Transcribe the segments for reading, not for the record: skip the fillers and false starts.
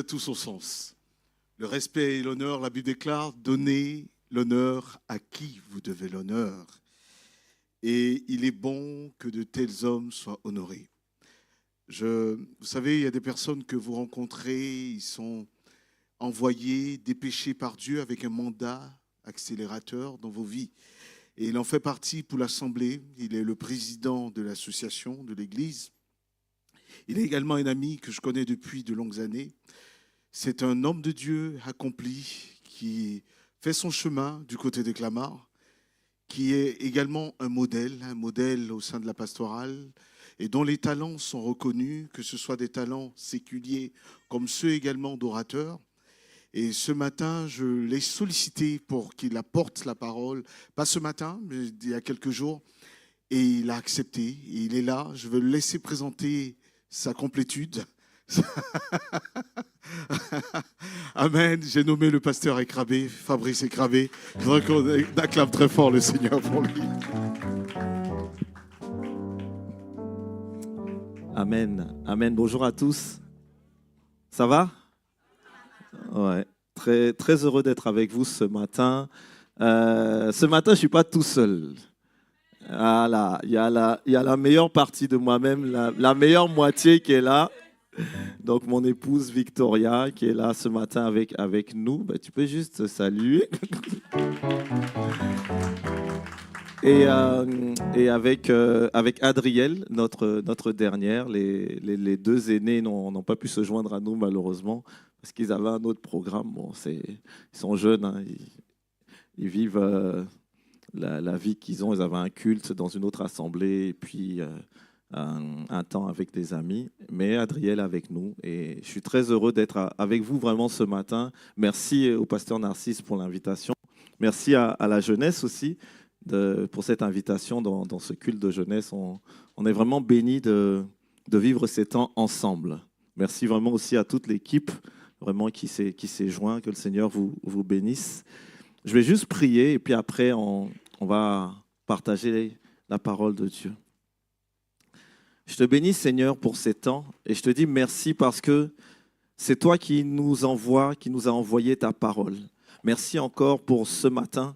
tout son sens. Le respect et l'honneur, la Bible déclare, donnez l'honneur à qui vous devez l'honneur. Et il est bon que de tels hommes soient honorés. Vous savez, il y a des personnes que vous rencontrez, ils sont envoyés, dépêchés par Dieu avec un mandat accélérateur dans vos vies. Et il en fait partie pour l'Assemblée. Il est le président de l'association, de l'Église. Il est également un ami que je connais depuis de longues années. C'est un homme de Dieu accompli qui fait son chemin du côté des Clamart, qui est également un modèle au sein de la pastorale et dont les talents sont reconnus, que ce soit des talents séculiers comme ceux également d'orateurs. Et ce matin, je l'ai sollicité pour qu'il apporte la parole, pas ce matin, mais il y a quelques jours, et il a accepté. Et il est là, je vais le laisser présenter sa complétude. Amen. J'ai nommé le pasteur Écrabé, Fabrice Écrabé. Je voudrais qu'on acclame très fort le Seigneur pour lui. Amen. Amen. Bonjour à tous. Ça va? Ouais. Très, très heureux d'être avec vous ce matin. Ce matin, je ne suis pas tout seul. Voilà. Il y a la meilleure partie de moi-même, la meilleure moitié qui est là. Donc, mon épouse Victoria, qui est là ce matin avec nous. Ben, tu peux juste saluer. Et avec Adriel, notre dernière, les deux aînés n'ont pas pu se joindre à nous malheureusement parce qu'ils avaient un autre programme. Bon, ils sont jeunes, hein, ils vivent la vie qu'ils ont. Ils avaient un culte dans une autre assemblée et puis un temps avec des amis. Mais Adriel est avec nous et je suis très heureux d'être avec vous vraiment ce matin. Merci au pasteur Narcisse pour l'invitation. Merci à la jeunesse aussi. Pour cette invitation dans ce culte de jeunesse. On est vraiment bénis de vivre ces temps ensemble. Merci vraiment aussi à toute l'équipe vraiment qui s'est joint. Que le Seigneur vous bénisse. Je vais juste prier et puis après, on va partager la parole de Dieu. Je te bénis, Seigneur, pour ces temps et je te dis merci parce que c'est toi qui nous envoie, qui nous a envoyé ta parole. Merci encore pour ce matin.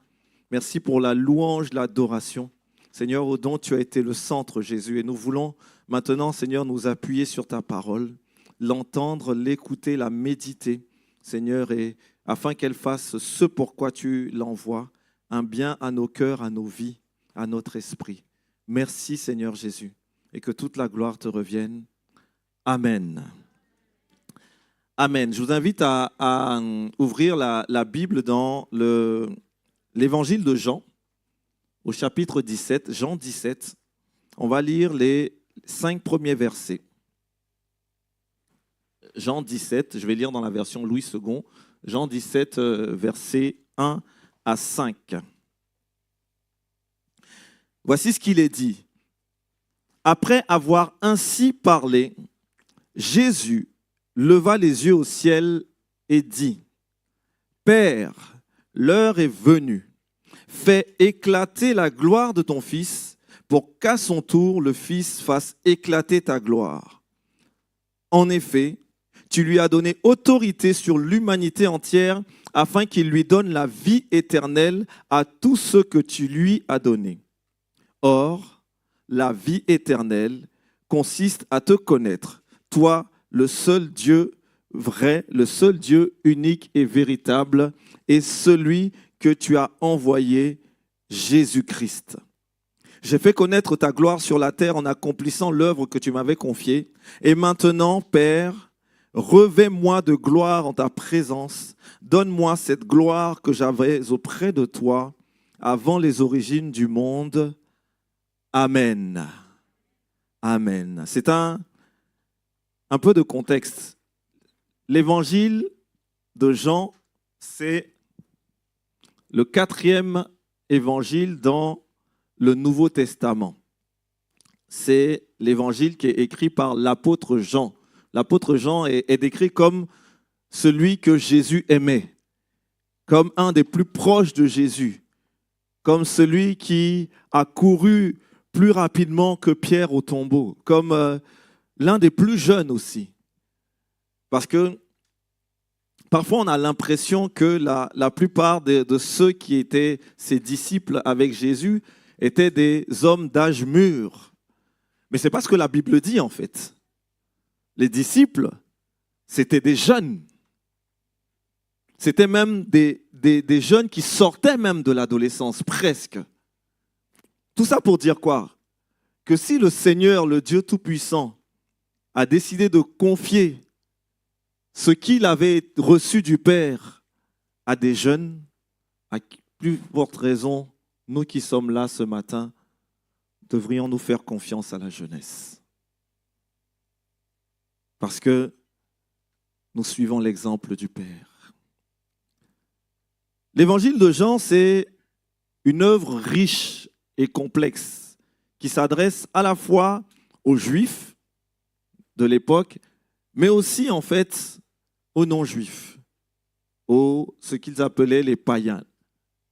Merci pour la louange, l'adoration. Seigneur, au dont tu as été le centre, Jésus. Et nous voulons maintenant, Seigneur, nous appuyer sur ta parole, l'entendre, l'écouter, la méditer, Seigneur, et afin qu'elle fasse ce pourquoi tu l'envoies, un bien à nos cœurs, à nos vies, à notre esprit. Merci, Seigneur Jésus, et que toute la gloire te revienne. Amen. Amen. Je vous invite à ouvrir la Bible dans l'Évangile de Jean, au chapitre 17, Jean 17, on va lire les 5 premiers versets. Jean 17, je vais lire dans la version Louis II, Jean 17, versets 1 à 5. Voici ce qu'il est dit. Après avoir ainsi parlé, Jésus leva les yeux au ciel et dit, « Père, l'heure est venue. Fais éclater la gloire de ton Fils pour qu'à son tour le Fils fasse éclater ta gloire. En effet, tu lui as donné autorité sur l'humanité entière afin qu'il lui donne la vie éternelle à tous ceux que tu lui as donnés. Or, la vie éternelle consiste à te connaître, toi, le seul Dieu vrai, le seul Dieu unique et véritable, et celui que tu as envoyé, Jésus-Christ. J'ai fait connaître ta gloire sur la terre en accomplissant l'œuvre que tu m'avais confiée. Et maintenant, Père, revêt-moi de gloire en ta présence. Donne-moi cette gloire que j'avais auprès de toi avant les origines du monde. Amen. Amen. C'est un peu de contexte. L'évangile de Jean, c'est le 4e évangile dans le Nouveau Testament. C'est l'évangile qui est écrit par l'apôtre Jean. L'apôtre Jean est décrit comme celui que Jésus aimait, comme un des plus proches de Jésus, comme celui qui a couru plus rapidement que Pierre au tombeau, comme l'un des plus jeunes aussi. Parce que parfois on a l'impression que la plupart de ceux qui étaient ses disciples avec Jésus étaient des hommes d'âge mûr. Mais ce n'est pas ce que la Bible dit en fait. Les disciples, c'était des jeunes. C'était même des jeunes qui sortaient même de l'adolescence, presque. Tout ça pour dire quoi? Que si le Seigneur, le Dieu Tout-Puissant, a décidé de confier ce qu'il avait reçu du Père à des jeunes, à plus forte raison, nous qui sommes là ce matin, devrions nous faire confiance à la jeunesse. Parce que nous suivons l'exemple du Père. L'évangile de Jean, c'est une œuvre riche et complexe qui s'adresse à la fois aux Juifs de l'époque, mais aussi en fait aux non-Juifs, ce qu'ils appelaient les païens.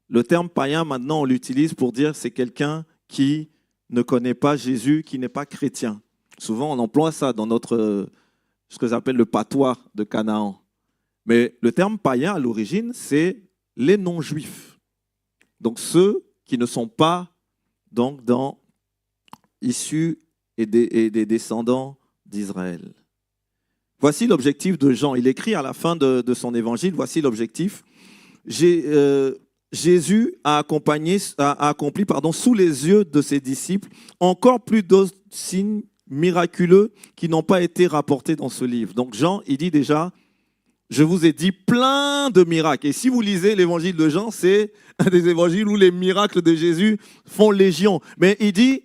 Le terme païen, maintenant, on l'utilise pour dire c'est quelqu'un qui ne connaît pas Jésus, qui n'est pas chrétien. Souvent, on emploie ça dans ce que j'appelle le patois de Canaan. Mais le terme païen, à l'origine, c'est les non-juifs. Donc, ceux qui ne sont pas issus et des descendants d'Israël. Voici l'objectif de Jean. Il écrit à la fin de son évangile, voici l'objectif. Jésus a accompli sous les yeux de ses disciples encore plus d'autres signes miraculeux qui n'ont pas été rapportés dans ce livre. Donc Jean, il dit déjà, je vous ai dit plein de miracles. Et si vous lisez l'évangile de Jean, c'est un des évangiles où les miracles de Jésus font légion. Mais il dit,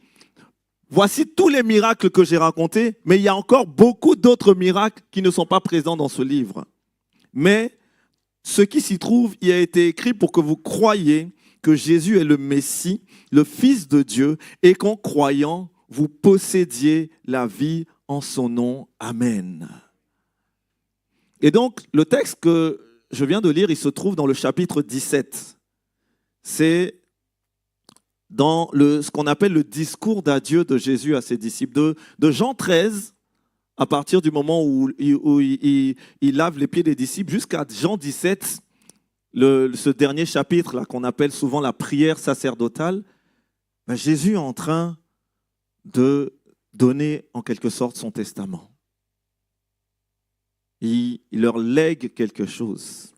voici tous les miracles que j'ai racontés, mais il y a encore beaucoup d'autres miracles qui ne sont pas présents dans ce livre. Mais ce qui s'y trouve, il a été écrit pour que vous croyiez que Jésus est le Messie, le Fils de Dieu, et qu'en croyant, vous possédiez la vie en son nom. Amen. Et donc, le texte que je viens de lire, il se trouve dans le chapitre 17. C'est dans ce qu'on appelle le discours d'adieu de Jésus à ses disciples. De Jean 13, à partir du moment où il lave les pieds des disciples, jusqu'à Jean 17, ce dernier chapitre là qu'on appelle souvent la prière sacerdotale, Jésus est en train de donner en quelque sorte son testament. Il leur lègue quelque chose.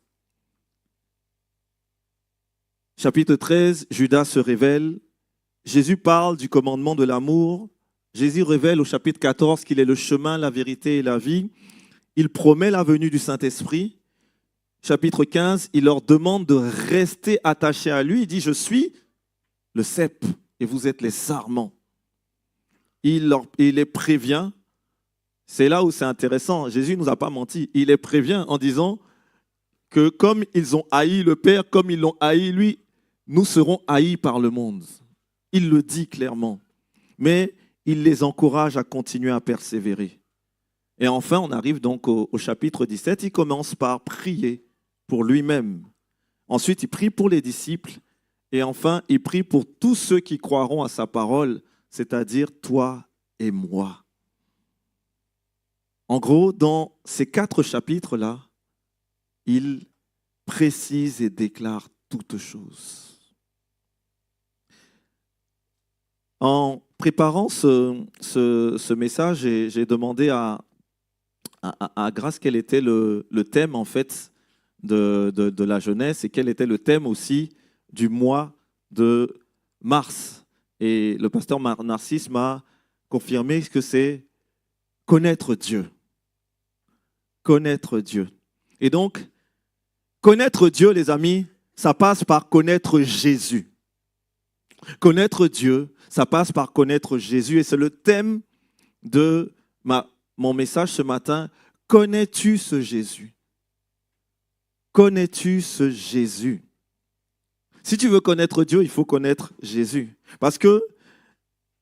Chapitre 13, Judas se révèle. Jésus parle du commandement de l'amour. Jésus révèle au chapitre 14 qu'il est le chemin, la vérité et la vie. Il promet la venue du Saint-Esprit. Chapitre 15, il leur demande de rester attachés à lui. Il dit, je suis le cep et vous êtes les sarments. Il les prévient. C'est là où c'est intéressant. Jésus ne nous a pas menti. Il les prévient en disant que comme ils ont haï le Père, comme ils l'ont haï lui, nous serons haïs par le monde. Il le dit clairement. Mais il les encourage à continuer à persévérer. Et enfin, on arrive donc au chapitre 17. Il commence par prier pour lui-même. Ensuite, il prie pour les disciples. Et enfin, il prie pour tous ceux qui croiront à sa parole, c'est-à-dire toi et moi. En gros, dans ces 4 chapitres-là, il précise et déclare toutes choses. En préparant ce message, j'ai demandé à Grace quel était le thème en fait de la jeunesse et quel était le thème aussi du mois de mars. Et le pasteur Narcisse m'a confirmé que c'est connaître Dieu. Connaître Dieu. Et donc, connaître Dieu, les amis, ça passe par connaître Jésus. Connaître Dieu, ça passe par connaître Jésus. Et c'est le thème de mon message ce matin. Connais-tu ce Jésus? Connais-tu ce Jésus? Si tu veux connaître Dieu, il faut connaître Jésus. Parce que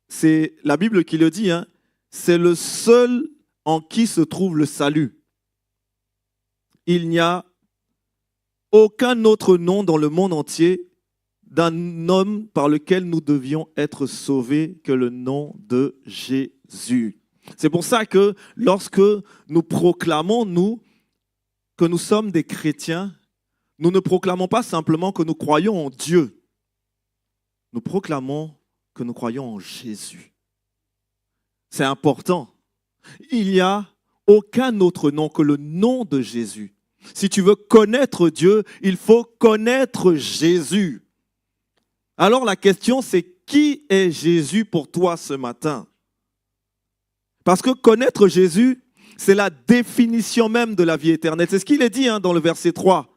c'est la Bible qui le dit, hein, c'est le seul en qui se trouve le salut. Il n'y a aucun autre nom dans le monde entier d'un homme par lequel nous devions être sauvés que le nom de Jésus. C'est pour ça que lorsque nous proclamons, nous, que nous sommes des chrétiens, nous ne proclamons pas simplement que nous croyons en Dieu. Nous proclamons que nous croyons en Jésus. C'est important. Il n'y a aucun autre nom que le nom de Jésus. Si tu veux connaître Dieu, il faut connaître Jésus. Alors la question, c'est qui est Jésus pour toi ce matin? Parce que connaître Jésus, c'est la définition même de la vie éternelle. C'est ce qu'il est dit dans le verset 3.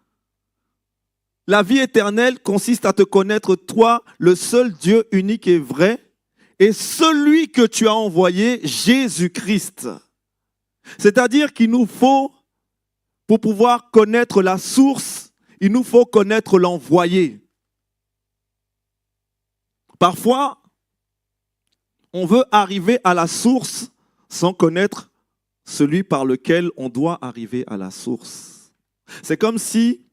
La vie éternelle consiste à te connaître, toi, le seul Dieu unique et vrai, et celui que tu as envoyé, Jésus-Christ. C'est-à-dire qu'il nous faut, pour pouvoir connaître la source, il nous faut connaître l'envoyé. Parfois, on veut arriver à la source sans connaître celui par lequel on doit arriver à la source. C'est comme si,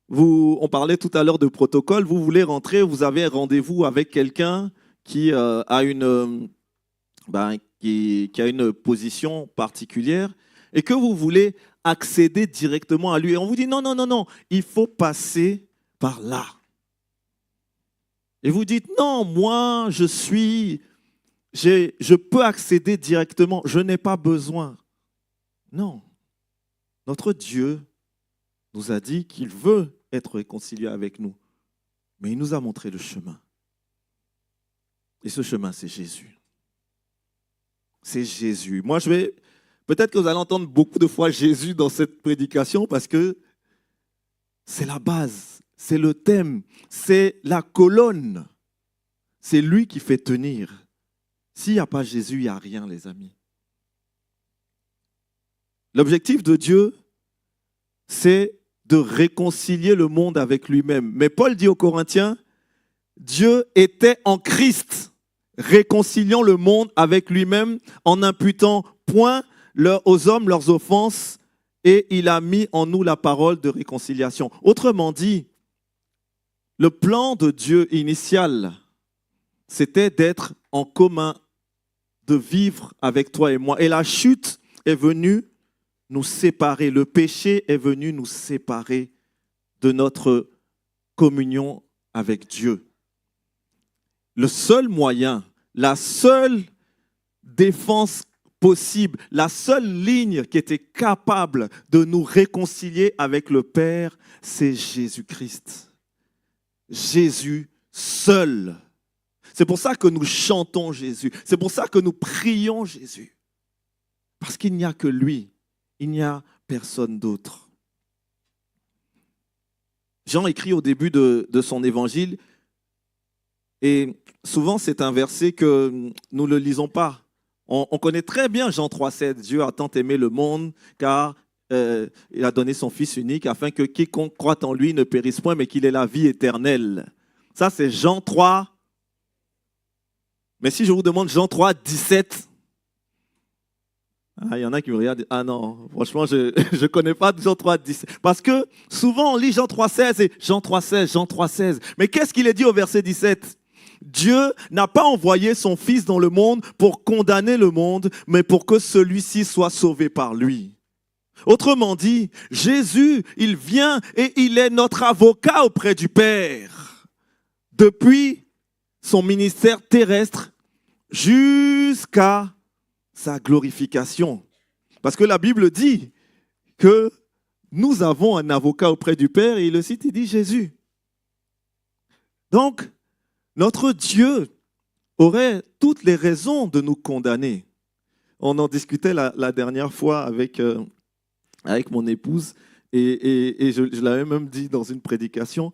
on parlait tout à l'heure de protocole, vous voulez rentrer, vous avez un rendez-vous avec quelqu'un qui a une position particulière et que vous voulez accéder directement à lui. Et on vous dit non, il faut passer par là. Et vous dites non, moi je peux accéder directement, je n'ai pas besoin. Non, notre Dieu nous a dit qu'il veut être réconcilié avec nous, mais il nous a montré le chemin. Et ce chemin, c'est Jésus. C'est Jésus. Moi, peut-être que vous allez entendre beaucoup de fois Jésus dans cette prédication parce que c'est la base, c'est le thème, c'est la colonne. C'est lui qui fait tenir. S'il n'y a pas Jésus, il n'y a rien, les amis. L'objectif de Dieu, c'est de réconcilier le monde avec lui-même. Mais Paul dit aux Corinthiens, Dieu était en Christ, réconciliant le monde avec lui-même en n'imputant point aux hommes leurs offenses, et il a mis en nous la parole de réconciliation. Autrement dit, le plan de Dieu initial, c'était d'être en commun, de vivre avec toi et moi. Et la chute est venue nous séparer. Le péché est venu nous séparer de notre communion avec Dieu. Le seul moyen, la seule défense possible, la seule ligne qui était capable de nous réconcilier avec le Père, c'est Jésus-Christ. Jésus seul. C'est pour ça que nous chantons Jésus. C'est pour ça que nous prions Jésus. Parce qu'il n'y a que lui. Il n'y a personne d'autre. Jean écrit au début de son évangile, et souvent c'est un verset que nous ne lisons pas. On connaît très bien Jean 3,7. Dieu a tant aimé le monde car il a donné son Fils unique afin que quiconque croit en lui ne périsse point mais qu'il ait la vie éternelle. Ça c'est Jean 3. Mais si je vous demande Jean 3,17, il y en a qui me regardent, ah non, franchement, je ne connais pas Jean 3,17. Parce que souvent, on lit Jean 3,16 et Jean 3,16, Jean 3,16. Mais qu'est-ce qu'il est dit au verset 17? Dieu n'a pas envoyé son Fils dans le monde pour condamner le monde, mais pour que celui-ci soit sauvé par lui. Autrement dit, Jésus, il vient et il est notre avocat auprès du Père. Depuis son ministère terrestre jusqu'à sa glorification. Parce que la Bible dit que nous avons un avocat auprès du Père et il le cite, il dit Jésus. Donc, notre Dieu aurait toutes les raisons de nous condamner. On en discutait la dernière fois avec mon épouse et je l'avais même dit dans une prédication.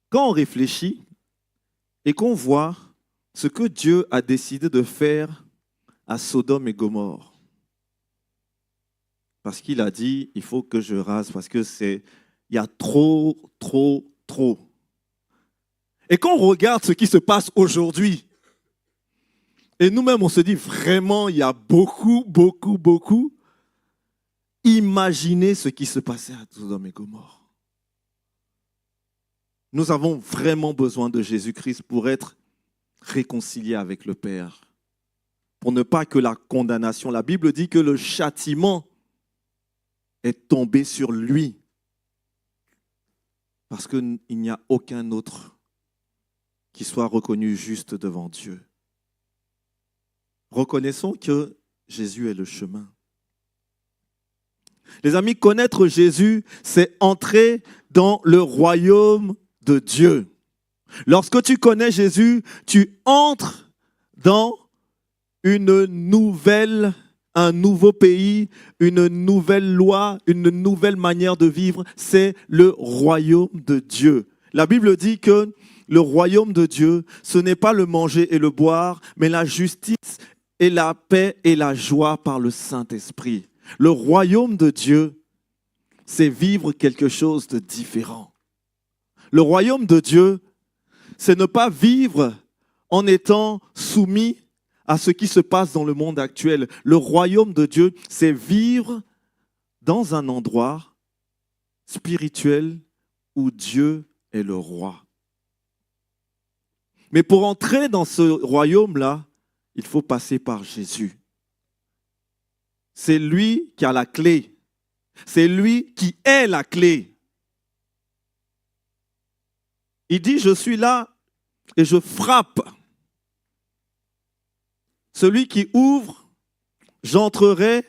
Quand on réfléchit et qu'on voit ce que Dieu a décidé de faire à Sodome et Gomorrhe. Parce qu'il a dit, il faut que je rase, parce que il y a trop. Et quand on regarde ce qui se passe aujourd'hui, et nous-mêmes on se dit vraiment, il y a beaucoup, imaginez ce qui se passait à Sodome et Gomorrhe. Nous avons vraiment besoin de Jésus-Christ pour être réconciliés avec le Père. Pour ne pas que la condamnation, la Bible dit que le châtiment est tombée sur lui. Parce qu'il n'y a aucun autre qui soit reconnu juste devant Dieu. Reconnaissons que Jésus est le chemin. Les amis, connaître Jésus, c'est entrer dans le royaume de Dieu. Lorsque tu connais Jésus, tu entres dans un nouveau pays, une nouvelle loi, une nouvelle manière de vivre. C'est le royaume de Dieu. La Bible dit que le royaume de Dieu, ce n'est pas le manger et le boire, mais la justice et la paix et la joie par le Saint-Esprit. Le royaume de Dieu, c'est vivre quelque chose de différent. Le royaume de Dieu, c'est ne pas vivre en étant soumis à ce qui se passe dans le monde actuel. Le royaume de Dieu, c'est vivre dans un endroit spirituel où Dieu est le roi. Mais pour entrer dans ce royaume-là, il faut passer par Jésus. C'est lui qui a la clé. C'est lui qui est la clé. Il dit, je suis là et je frappe. Celui qui ouvre, j'entrerai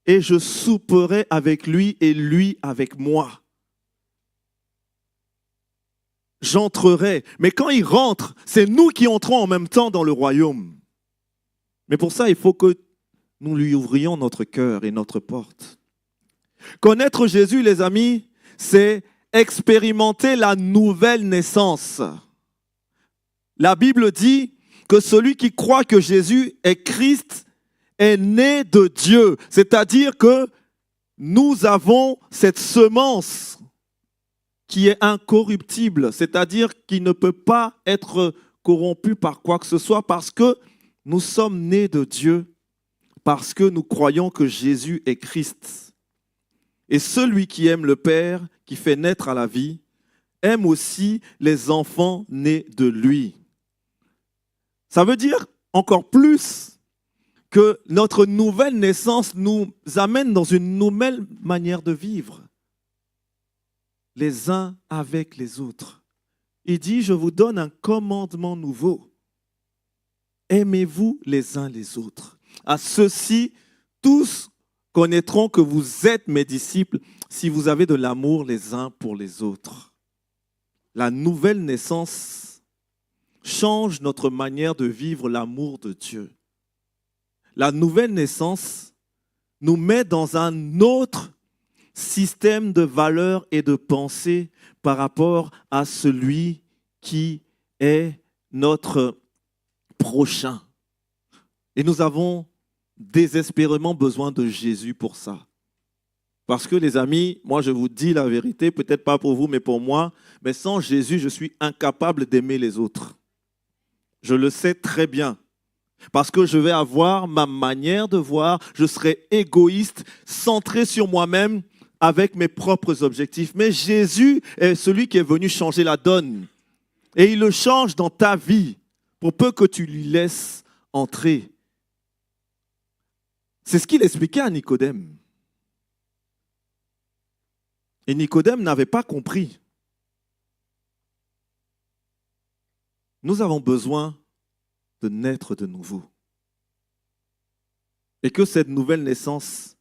et je souperai avec lui et lui avec moi. J'entrerai. Mais quand il rentre, c'est nous qui entrons en même temps dans le royaume. Mais pour ça, il faut que nous lui ouvrions notre cœur et notre porte. Connaître Jésus, les amis, c'est expérimenter la nouvelle naissance. La Bible dit que celui qui croit que Jésus est Christ est né de Dieu. C'est-à-dire que nous avons cette semence qui est incorruptible, c'est-à-dire qui ne peut pas être corrompue par quoi que ce soit parce que nous sommes nés de Dieu, parce que nous croyons que Jésus est Christ. Et celui qui aime le Père, qui fait naître à la vie, aime aussi les enfants nés de lui. Ça veut dire encore plus que notre nouvelle naissance nous amène dans une nouvelle manière de vivre, les uns avec les autres. Il dit, je vous donne un commandement nouveau. Aimez-vous les uns les autres. À ceux-ci, tous connaîtront que vous êtes mes disciples si vous avez de l'amour les uns pour les autres. La nouvelle naissance change notre manière de vivre l'amour de Dieu. La nouvelle naissance nous met dans un autre système de valeurs et de pensée par rapport à celui qui est notre prochain. Et nous avons désespérément besoin de Jésus pour ça. Parce que les amis, moi je vous dis la vérité, peut-être pas pour vous, mais pour moi, mais sans Jésus, je suis incapable d'aimer les autres. Je le sais très bien. Parce que je vais avoir ma manière de voir, je serai égoïste, centré sur moi-même, avec mes propres objectifs. Mais Jésus est celui qui est venu changer la donne. Et il le change dans ta vie, pour peu que tu lui laisses entrer. C'est ce qu'il expliquait à Nicodème. Et Nicodème n'avait pas compris. Nous avons besoin de naître de nouveau. Et que cette nouvelle naissance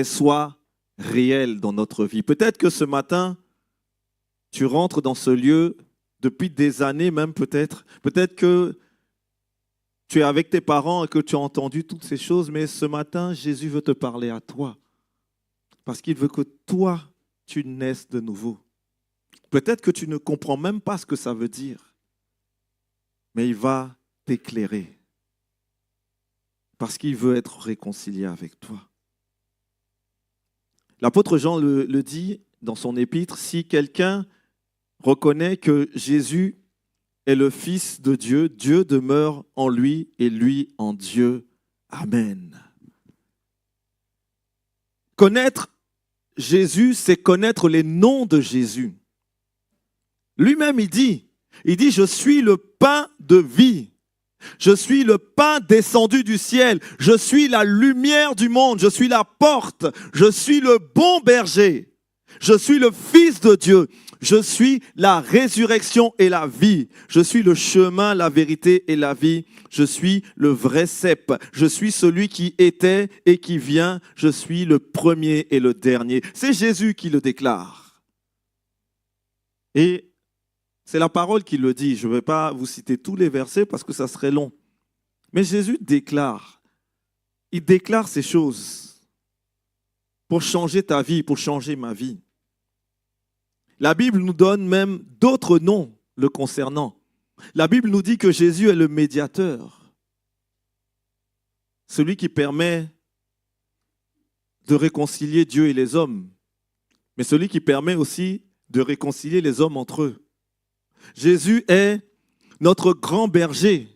soit réelle dans notre vie. Peut-être que ce matin, tu rentres dans ce lieu depuis des années même peut-être. Peut-être que tu es avec tes parents et que tu as entendu toutes ces choses, mais ce matin, Jésus veut te parler à toi. Parce qu'il veut que toi, tu naisses de nouveau. Peut-être que tu ne comprends même pas ce que ça veut dire, mais il va t'éclairer. Parce qu'il veut être réconcilié avec toi. L'apôtre Jean le dit dans son épître, si quelqu'un reconnaît que Jésus est le Fils de Dieu, Dieu demeure en lui et lui en Dieu. Amen. Connaître Jésus, c'est connaître les noms de Jésus. Lui-même, il dit, je suis le pain de vie. Je suis le pain descendu du ciel. Je suis la lumière du monde. Je suis la porte. Je suis le bon berger. Je suis le Fils de Dieu. Je suis la résurrection et la vie. Je suis le chemin, la vérité et la vie. Je suis le vrai cep. Je suis celui qui était et qui vient. Je suis le premier et le dernier. C'est Jésus qui le déclare. Et c'est la parole qui le dit. Je ne vais pas vous citer tous les versets parce que ça serait long. Mais Jésus déclare. Il déclare ces choses pour changer ta vie, pour changer ma vie. La Bible nous donne même d'autres noms le concernant. La Bible nous dit que Jésus est le médiateur, celui qui permet de réconcilier Dieu et les hommes, mais celui qui permet aussi de réconcilier les hommes entre eux. Jésus est notre grand berger,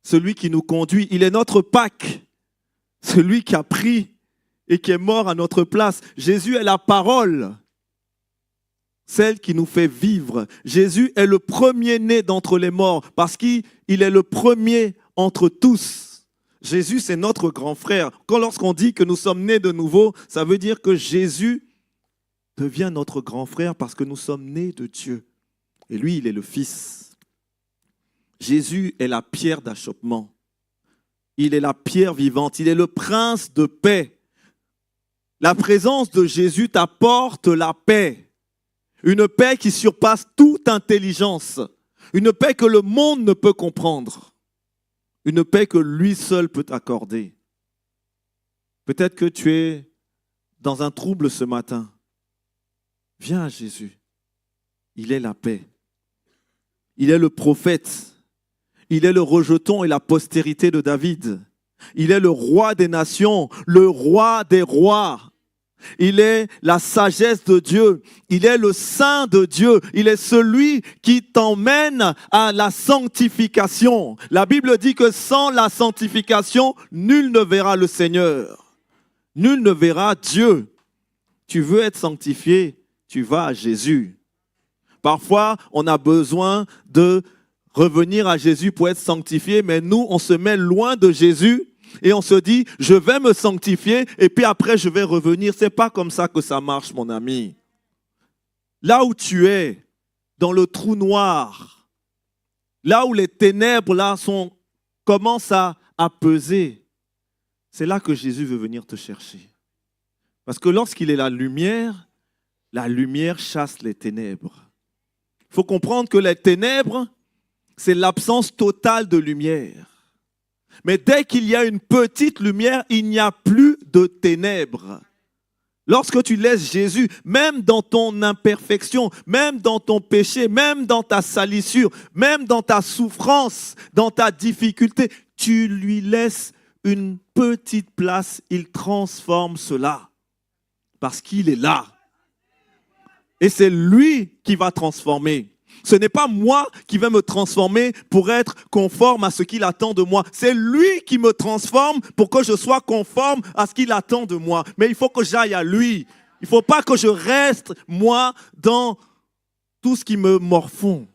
celui qui nous conduit. Il est notre Pâques, celui qui a pris et qui est mort à notre place. Jésus est la parole, celle qui nous fait vivre. Jésus est le premier-né d'entre les morts parce qu'il est le premier entre tous. Jésus, c'est notre grand frère. Lorsqu'on dit que nous sommes nés de nouveau, ça veut dire que Jésus devient notre grand frère parce que nous sommes nés de Dieu. Et lui, il est le Fils. Jésus est la pierre d'achoppement. Il est la pierre vivante. Il est le prince de paix. La présence de Jésus t'apporte la paix. Une paix qui surpasse toute intelligence. Une paix que le monde ne peut comprendre. Une paix que lui seul peut accorder. Peut-être que tu es dans un trouble ce matin. Viens à Jésus. Il est la paix. Il est le prophète. Il est le rejeton et la postérité de David. Il est le roi des nations, le roi des rois. Il est la sagesse de Dieu. Il est le saint de Dieu. Il est celui qui t'emmène à la sanctification. La Bible dit que sans la sanctification, nul ne verra le Seigneur. Nul ne verra Dieu. Tu veux être sanctifié, tu vas à Jésus. Parfois, on a besoin de revenir à Jésus pour être sanctifié, mais nous, on se met loin de Jésus. Et on se dit, je vais me sanctifier et puis après je vais revenir. Ce n'est pas comme ça que ça marche, mon ami. Là où tu es, dans le trou noir, là où les ténèbres là, commencent à peser, c'est là que Jésus veut venir te chercher. Parce que lorsqu'il est la lumière chasse les ténèbres. Il faut comprendre que les ténèbres, c'est l'absence totale de lumière. Mais dès qu'il y a une petite lumière, il n'y a plus de ténèbres. Lorsque tu laisses Jésus, même dans ton imperfection, même dans ton péché, même dans ta salissure, même dans ta souffrance, dans ta difficulté, tu lui laisses une petite place, il transforme cela. Parce qu'il est là. Et c'est lui qui va transformer. Ce n'est pas moi qui vais me transformer pour être conforme à ce qu'il attend de moi. C'est lui qui me transforme pour que je sois conforme à ce qu'il attend de moi. Mais il faut que j'aille à lui. Il ne faut pas que je reste, moi, dans tout ce qui me morfond.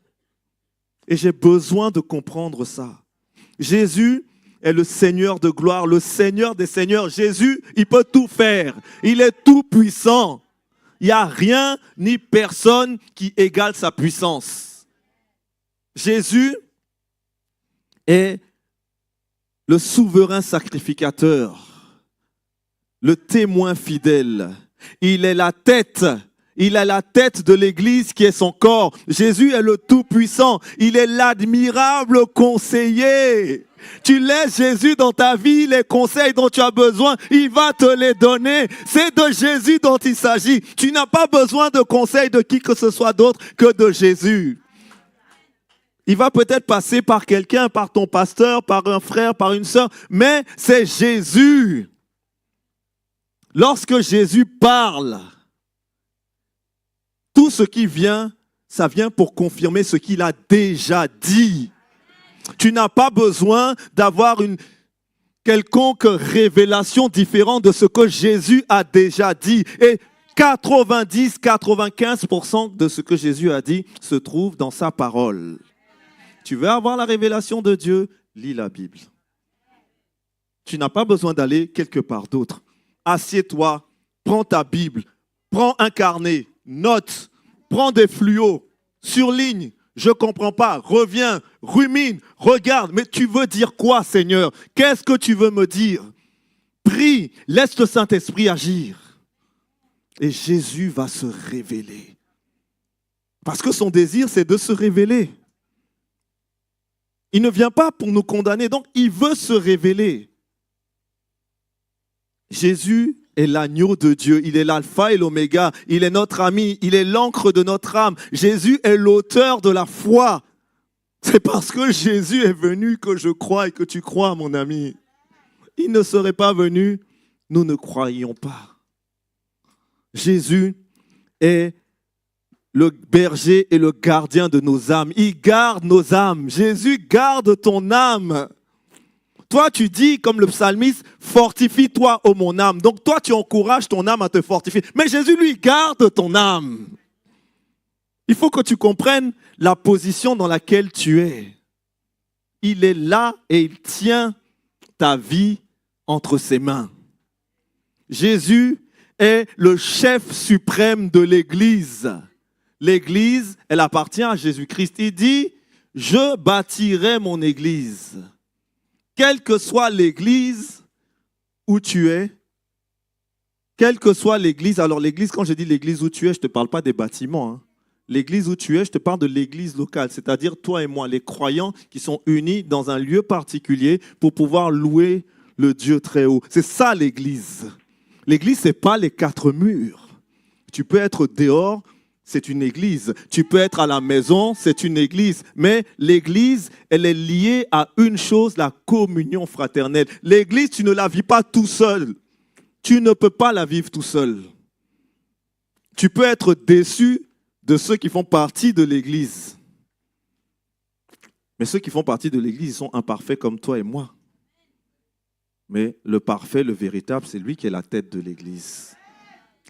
Et j'ai besoin de comprendre ça. Jésus est le Seigneur de gloire, le Seigneur des seigneurs. Jésus, il peut tout faire. Il est tout puissant. Il n'y a rien ni personne qui égale sa puissance. Jésus est le souverain sacrificateur, le témoin fidèle. Il est la tête. Il est la tête de l'Église qui est son corps. Jésus est le Tout-Puissant. Il est l'admirable conseiller. Tu laisses Jésus dans ta vie, les conseils dont tu as besoin, il va te les donner. C'est de Jésus dont il s'agit. Tu n'as pas besoin de conseils de qui que ce soit d'autre que de Jésus. Il va peut-être passer par quelqu'un, par ton pasteur, par un frère, par une sœur, mais c'est Jésus. Lorsque Jésus parle, tout ce qui vient, ça vient pour confirmer ce qu'il a déjà dit. Tu n'as pas besoin d'avoir une quelconque révélation différente de ce que Jésus a déjà dit. Et 90-95% de ce que Jésus a dit se trouve dans sa parole. Tu veux avoir la révélation de Dieu? Lis la Bible. Tu n'as pas besoin d'aller quelque part d'autre. Assieds-toi, prends ta Bible, prends un carnet, note, prends des fluos, surligne. Je ne comprends pas, reviens, rumine, regarde. Mais tu veux dire quoi, Seigneur? Qu'est-ce que tu veux me dire? Prie, laisse le Saint-Esprit agir. Et Jésus va se révéler. Parce que son désir, c'est de se révéler. Il ne vient pas pour nous condamner, donc il veut se révéler. Jésus est l'agneau de Dieu, il est l'alpha et l'oméga, il est notre ami, il est l'encre de notre âme. Jésus est l'auteur de la foi. C'est parce que Jésus est venu que je crois et que tu crois, mon ami. Il ne serait pas venu, nous ne croyons pas. Jésus est le berger et le gardien de nos âmes. Il garde nos âmes. Jésus garde ton âme. Toi, tu dis, comme le psalmiste, fortifie-toi, ô mon âme. Donc toi, tu encourages ton âme à te fortifier. Mais Jésus, lui, garde ton âme. Il faut que tu comprennes la position dans laquelle tu es. Il est là et il tient ta vie entre ses mains. Jésus est le chef suprême de l'Église. L'Église, elle appartient à Jésus-Christ. Il dit, je bâtirai mon Église. Quelle que soit l'église où tu es, quelle que soit l'église, alors l'église, quand je dis l'église où tu es, je ne te parle pas des bâtiments. Hein. L'église où tu es, je te parle de l'église locale, c'est-à-dire toi et moi, les croyants qui sont unis dans un lieu particulier pour pouvoir louer le Dieu très haut. C'est ça l'église. L'église, ce n'est pas les quatre murs. Tu peux être dehors, c'est une église. Tu peux être à la maison, c'est une église. Mais l'église, elle est liée à une chose, la communion fraternelle. L'église, tu ne la vis pas tout seul. Tu ne peux pas la vivre tout seul. Tu peux être déçu de ceux qui font partie de l'église. Mais ceux qui font partie de l'église, ils sont imparfaits comme toi et moi. Mais le parfait, le véritable, c'est lui qui est la tête de l'église.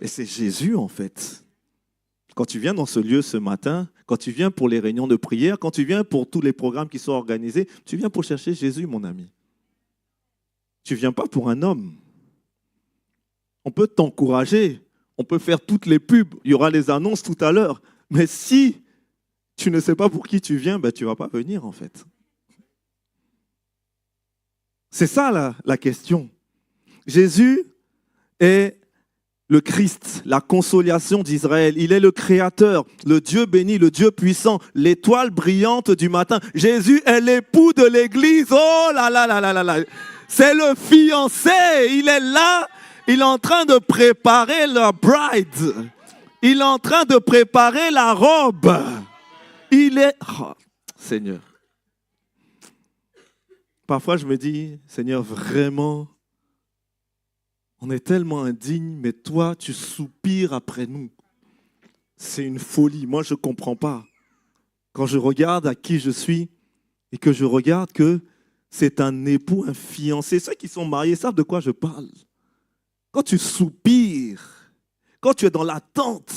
Et c'est Jésus, en fait. Quand tu viens dans ce lieu ce matin, quand tu viens pour les réunions de prière, quand tu viens pour tous les programmes qui sont organisés, tu viens pour chercher Jésus, mon ami. Tu ne viens pas pour un homme. On peut t'encourager, on peut faire toutes les pubs, il y aura les annonces tout à l'heure. Mais si tu ne sais pas pour qui tu viens, ben tu ne vas pas venir en fait. C'est ça la question. Jésus est le Christ, la consolation d'Israël. Il est le Créateur, le Dieu béni, le Dieu puissant, l'étoile brillante du matin. Jésus est l'époux de l'Église. Oh là là là là là là. C'est le fiancé. Il est là. Il est en train de préparer la bride. Il est en train de préparer la robe. Il est... Oh, Seigneur. Parfois, je me dis, Seigneur, vraiment... On est tellement indignes, mais toi, tu soupires après nous. C'est une folie. Moi, je ne comprends pas. Quand je regarde à qui je suis et que je regarde que c'est un époux, un fiancé, ceux qui sont mariés savent de quoi je parle. Quand tu soupires, quand tu es dans l'attente,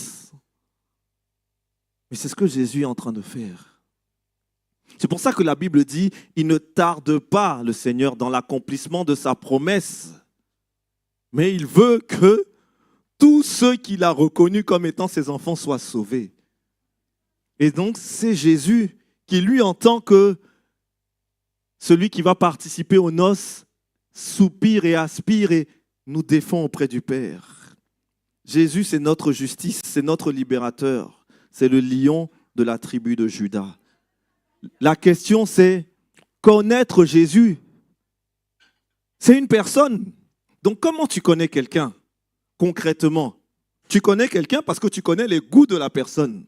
mais c'est ce que Jésus est en train de faire. C'est pour ça que la Bible dit, il ne tarde pas, le Seigneur, dans l'accomplissement de sa promesse. Mais il veut que tous ceux qu'il a reconnus comme étant ses enfants soient sauvés. Et donc, c'est Jésus qui, lui, en tant que celui qui va participer aux noces, soupire et aspire et nous défend auprès du Père. Jésus, c'est notre justice, c'est notre libérateur. C'est le lion de la tribu de Juda. La question, c'est connaître Jésus. C'est une personne. Donc, comment tu connais quelqu'un concrètement? Tu connais quelqu'un parce que tu connais les goûts de la personne.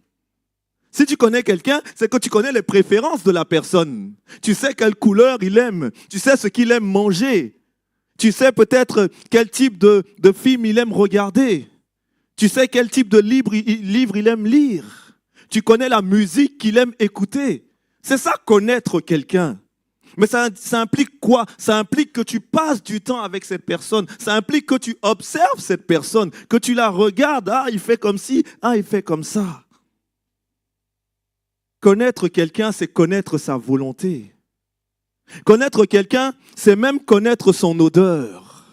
Si tu connais quelqu'un, c'est que tu connais les préférences de la personne. Tu sais quelle couleur il aime. Tu sais ce qu'il aime manger. Tu sais peut-être quel type de film il aime regarder. Tu sais quel type de livre il aime lire. Tu connais la musique qu'il aime écouter. C'est ça, connaître quelqu'un. Mais ça implique quoi? Ça implique que tu passes du temps avec cette personne. Ça implique que tu observes cette personne, que tu la regardes. Ah, il fait comme ci, ah, il fait comme ça. Connaître quelqu'un, c'est connaître sa volonté. Connaître quelqu'un, c'est même connaître son odeur.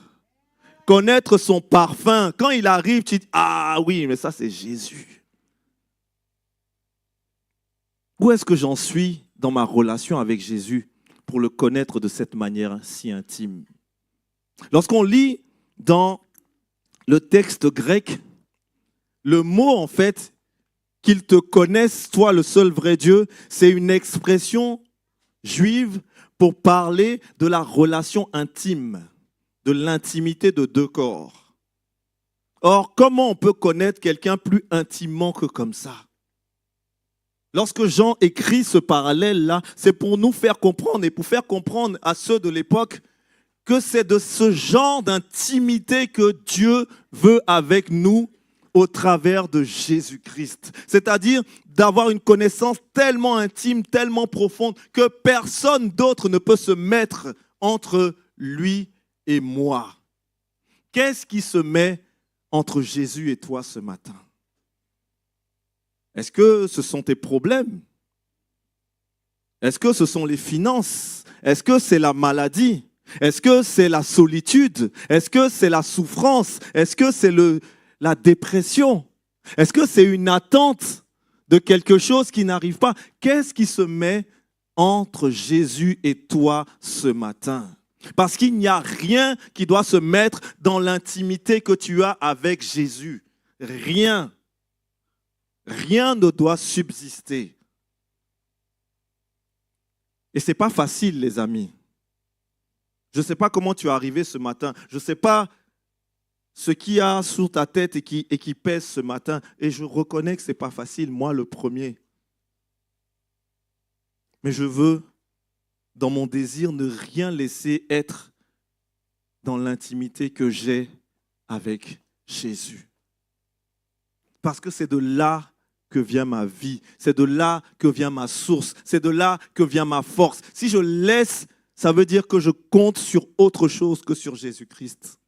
Connaître son parfum. Quand il arrive, tu dis, ah oui, mais ça c'est Jésus. Où est-ce que j'en suis dans ma relation avec Jésus pour le connaître de cette manière si intime? Lorsqu'on lit dans le texte grec, le mot en fait, qu'ils te connaissent, toi le seul vrai Dieu, c'est une expression juive pour parler de la relation intime, de l'intimité de deux corps. Or, comment on peut connaître quelqu'un plus intimement que comme ça? Lorsque Jean écrit ce parallèle-là, c'est pour nous faire comprendre et pour faire comprendre à ceux de l'époque que c'est de ce genre d'intimité que Dieu veut avec nous au travers de Jésus-Christ. C'est-à-dire d'avoir une connaissance tellement intime, tellement profonde que personne d'autre ne peut se mettre entre lui et moi. Qu'est-ce qui se met entre Jésus et toi ce matin? Est-ce que ce sont tes problèmes? Est-ce que ce sont les finances? Est-ce que c'est la maladie? Est-ce que c'est la solitude? Est-ce que c'est la souffrance? Est-ce que c'est la dépression? Est-ce que c'est une attente de quelque chose qui n'arrive pas? Qu'est-ce qui se met entre Jésus et toi ce matin? Parce qu'il n'y a rien qui doit se mettre dans l'intimité que tu as avec Jésus. Rien. Rien ne doit subsister. Et ce n'est pas facile, les amis. Je ne sais pas comment tu es arrivé ce matin. Je ne sais pas ce qu'il y a sur ta tête et qui pèse ce matin. Et je reconnais que ce n'est pas facile, moi le premier. Mais je veux, dans mon désir, ne rien laisser être dans l'intimité que j'ai avec Jésus. Parce que c'est de là que vient ma vie, c'est de là que vient ma source, c'est de là que vient ma force. Si je laisse, ça veut dire que je compte sur autre chose que sur Jésus-Christ.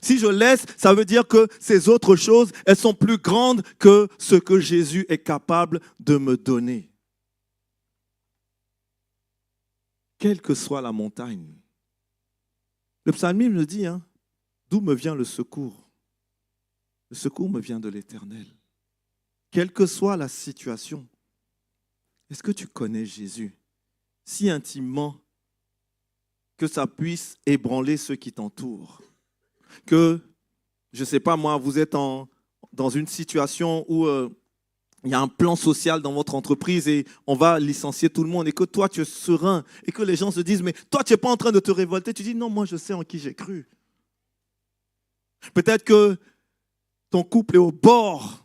Si je laisse, ça veut dire que ces autres choses, elles sont plus grandes que ce que Jésus est capable de me donner. Quelle que soit la montagne. Le psalmiste me dit, d'où me vient le secours? Le secours me vient de l'Éternel. Quelle que soit la situation, est-ce que tu connais Jésus si intimement que ça puisse ébranler ceux qui t'entourent? Que, je ne sais pas moi, vous êtes dans une situation où il y a un plan social dans votre entreprise et on va licencier tout le monde et que toi tu es serein et que les gens se disent mais toi tu n'es pas en train de te révolter, tu dis non, moi je sais en qui j'ai cru. Peut-être que ton couple est au bord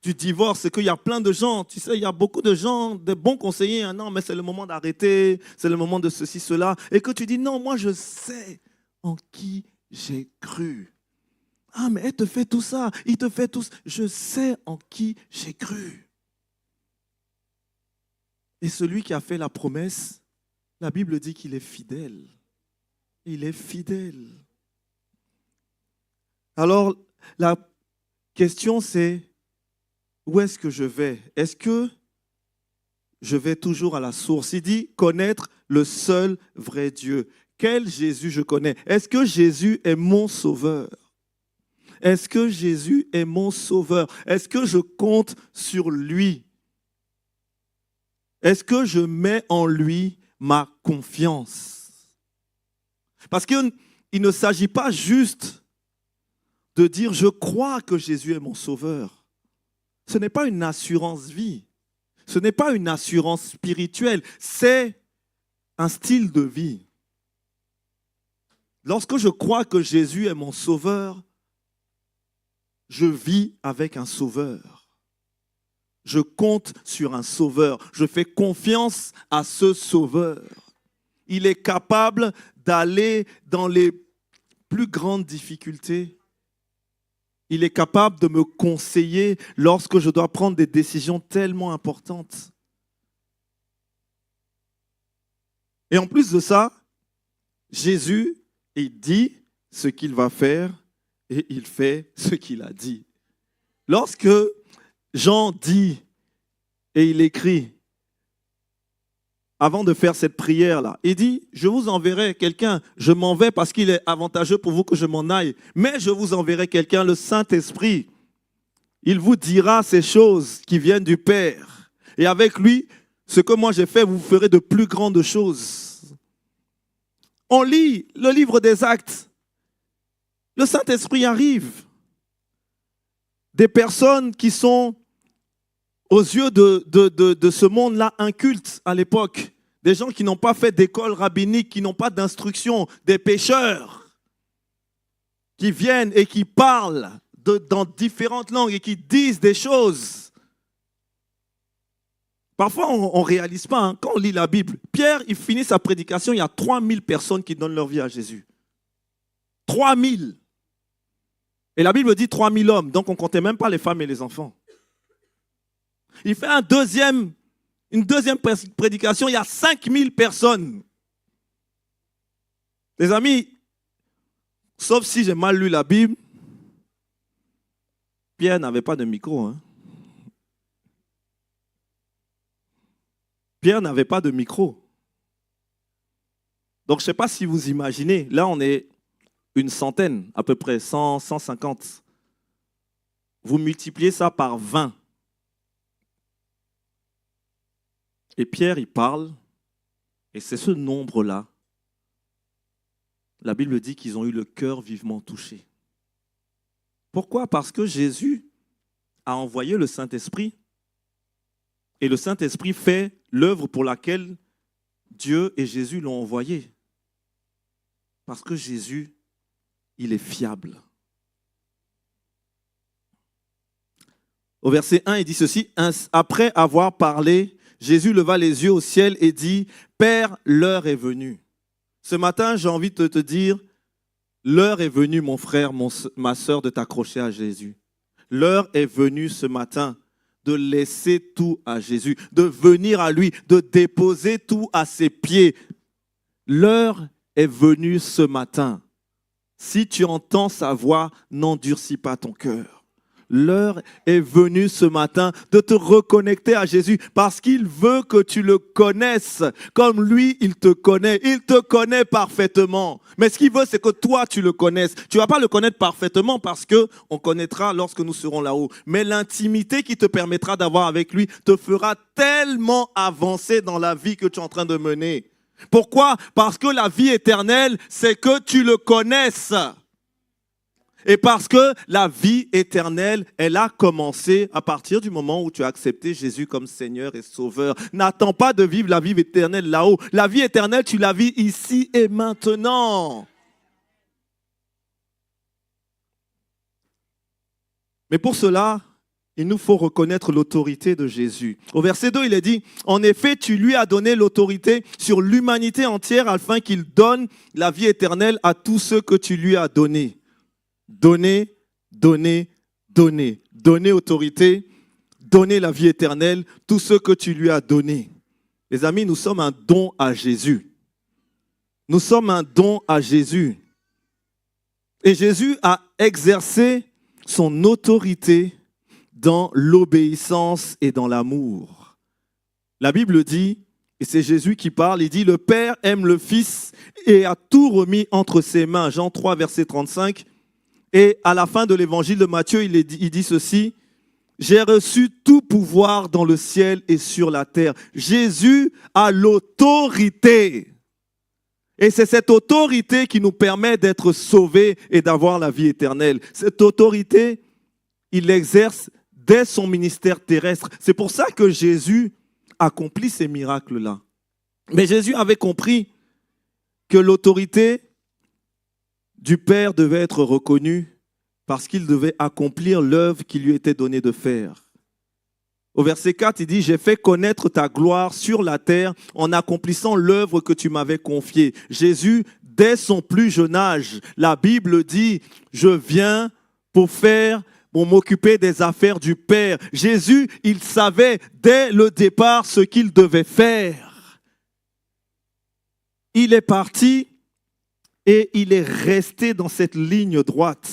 du divorce, c'est qu'il y a plein de gens, tu sais, il y a beaucoup de gens, des bons conseillers, non mais c'est le moment d'arrêter, c'est le moment de ceci, cela, et que tu dis non, moi je sais en qui j'ai cru. Ah mais elle te fait tout ça, il te fait tout ça, je sais en qui j'ai cru. Et celui qui a fait la promesse, la Bible dit qu'il est fidèle. Il est fidèle. Alors la question c'est, où est-ce que je vais? Est-ce que je vais toujours à la source? Il dit connaître le seul vrai Dieu. Quel Jésus je connais? Est-ce que Jésus est mon sauveur? Est-ce que Jésus est mon sauveur? Est-ce que je compte sur lui? Est-ce que je mets en lui ma confiance? Parce qu'il ne s'agit pas juste de dire je crois que Jésus est mon sauveur. Ce n'est pas une assurance vie, ce n'est pas une assurance spirituelle, c'est un style de vie. Lorsque je crois que Jésus est mon sauveur, je vis avec un sauveur. Je compte sur un sauveur, je fais confiance à ce sauveur. Il est capable d'aller dans les plus grandes difficultés. Il est capable de me conseiller lorsque je dois prendre des décisions tellement importantes. Et en plus de ça, Jésus, il dit ce qu'il va faire et il fait ce qu'il a dit. Lorsque Jean dit Et il écrit, avant de faire cette prière-là, il dit, je vous enverrai quelqu'un, je m'en vais parce qu'il est avantageux pour vous que je m'en aille, mais je vous enverrai quelqu'un, le Saint-Esprit. Il vous dira ces choses qui viennent du Père. Et avec lui, ce que moi j'ai fait, vous ferez de plus grandes choses. On lit le livre des Actes. Le Saint-Esprit arrive. Des personnes qui sont aux yeux de ce monde-là inculte à l'époque, des gens qui n'ont pas fait d'école rabbinique, qui n'ont pas d'instruction, des pécheurs, qui viennent et qui parlent dans différentes langues et qui disent des choses. Parfois, on ne réalise pas, hein, quand on lit la Bible, Pierre, il finit sa prédication, il y a 3000 personnes qui donnent leur vie à Jésus. 3000. Et la Bible dit 3000 hommes, donc on ne comptait même pas les femmes et les enfants. Il fait une deuxième prédication, il y a 5000 personnes. Les amis, sauf si j'ai mal lu la Bible, Pierre n'avait pas de micro. Hein. Pierre n'avait pas de micro. Donc je ne sais pas si vous imaginez, là on est une centaine, à peu près 100, 150. Vous multipliez ça par 20. Et Pierre, il parle, et c'est ce nombre-là. La Bible dit qu'ils ont eu le cœur vivement touché. Pourquoi? Parce que Jésus a envoyé le Saint-Esprit, et le Saint-Esprit fait l'œuvre pour laquelle Dieu et Jésus l'ont envoyé. Parce que Jésus, il est fiable. Au verset 1, il dit ceci, « Après avoir parlé, Jésus leva les yeux au ciel et dit, « Père, l'heure est venue. » Ce matin, j'ai envie de te dire, l'heure est venue, mon frère, ma soeur, de t'accrocher à Jésus. L'heure est venue ce matin de laisser tout à Jésus, de venir à lui, de déposer tout à ses pieds. L'heure est venue ce matin. Si tu entends sa voix, n'endurcis pas ton cœur. L'heure est venue ce matin de te reconnecter à Jésus parce qu'il veut que tu le connaisses comme lui, il te connaît. Il te connaît parfaitement. Mais ce qu'il veut, c'est que toi, tu le connaisses. Tu ne vas pas le connaître parfaitement parce qu'on connaîtra lorsque nous serons là-haut. Mais l'intimité qui te permettra d'avoir avec lui te fera tellement avancer dans la vie que tu es en train de mener. Pourquoi? Parce que la vie éternelle, c'est que tu le connaisses. Et parce que la vie éternelle, elle a commencé à partir du moment où tu as accepté Jésus comme Seigneur et Sauveur. N'attends pas de vivre la vie éternelle là-haut. La vie éternelle, tu la vis ici et maintenant. Mais pour cela, il nous faut reconnaître l'autorité de Jésus. Au verset 2, il est dit, « En effet, tu lui as donné l'autorité sur l'humanité entière afin qu'il donne la vie éternelle à tous ceux que tu lui as donnés. » Donner, donner, donner. Donner autorité, donner la vie éternelle, tout ce que tu lui as donné. Les amis, nous sommes un don à Jésus. Nous sommes un don à Jésus. Et Jésus a exercé son autorité dans l'obéissance et dans l'amour. La Bible dit, et c'est Jésus qui parle, il dit, « Le Père aime le Fils et a tout remis entre ses mains. » Jean 3, verset 35. Et à la fin de l'évangile de Matthieu, il dit ceci, « J'ai reçu tout pouvoir dans le ciel et sur la terre. » Jésus a l'autorité. Et c'est cette autorité qui nous permet d'être sauvés et d'avoir la vie éternelle. Cette autorité, il l'exerce dès son ministère terrestre. C'est pour ça que Jésus accomplit ces miracles-là. Mais Jésus avait compris que l'autorité du Père devait être reconnue parce qu'il devait accomplir l'œuvre qui lui était donnée de faire. Au verset 4, il dit, « J'ai fait connaître ta gloire sur la terre en accomplissant l'œuvre que tu m'avais confiée. » Jésus, dès son plus jeune âge, la Bible dit, « Je viens pour m'occuper des affaires du Père. » Jésus, il savait dès le départ ce qu'il devait faire. Il est parti et il est resté dans cette ligne droite.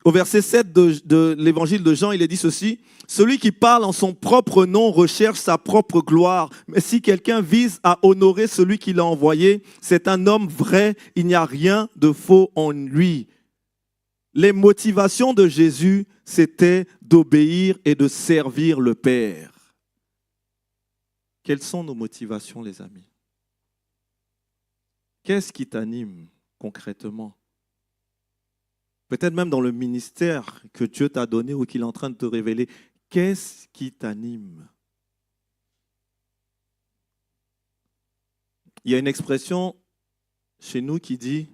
Au verset 7 de l'évangile de Jean, il est dit ceci: celui qui parle en son propre nom recherche sa propre gloire. Mais si quelqu'un vise à honorer celui qui l'a envoyé, c'est un homme vrai, il n'y a rien de faux en lui. Les motivations de Jésus, c'était d'obéir et de servir le Père. Quelles sont nos motivations, les amis? Qu'est-ce qui t'anime concrètement? Peut-être même dans le ministère que Dieu t'a donné ou qu'il est en train de te révéler. Qu'est-ce qui t'anime? Il y a une expression chez nous qui dit: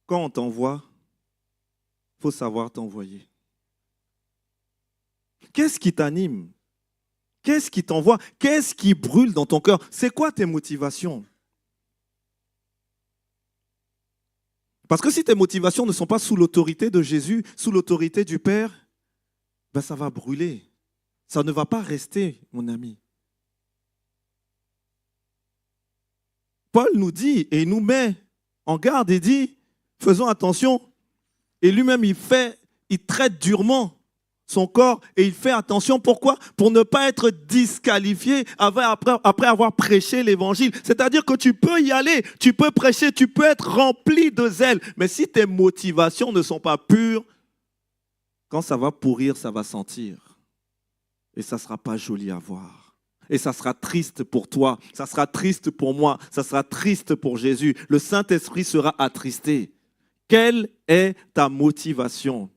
quand on t'envoie, il faut savoir t'envoyer. Qu'est-ce qui t'anime? Qu'est-ce qui t'envoie? Qu'est-ce qui brûle dans ton cœur? C'est quoi tes motivations? Parce que si tes motivations ne sont pas sous l'autorité de Jésus, sous l'autorité du Père, ben ça va brûler. Ça ne va pas rester, mon ami. Paul nous dit et il nous met en garde et dit: faisons attention. Et lui-même, il traite durement son corps et il fait attention. Pourquoi? Pour ne pas être disqualifié après avoir prêché l'évangile. C'est-à-dire que tu peux y aller, tu peux prêcher, tu peux être rempli de zèle. Mais si tes motivations ne sont pas pures, quand ça va pourrir, ça va sentir. Et ça ne sera pas joli à voir. Et ça sera triste pour toi, ça sera triste pour moi, ça sera triste pour Jésus. Le Saint-Esprit sera attristé. Quelle est ta motivation?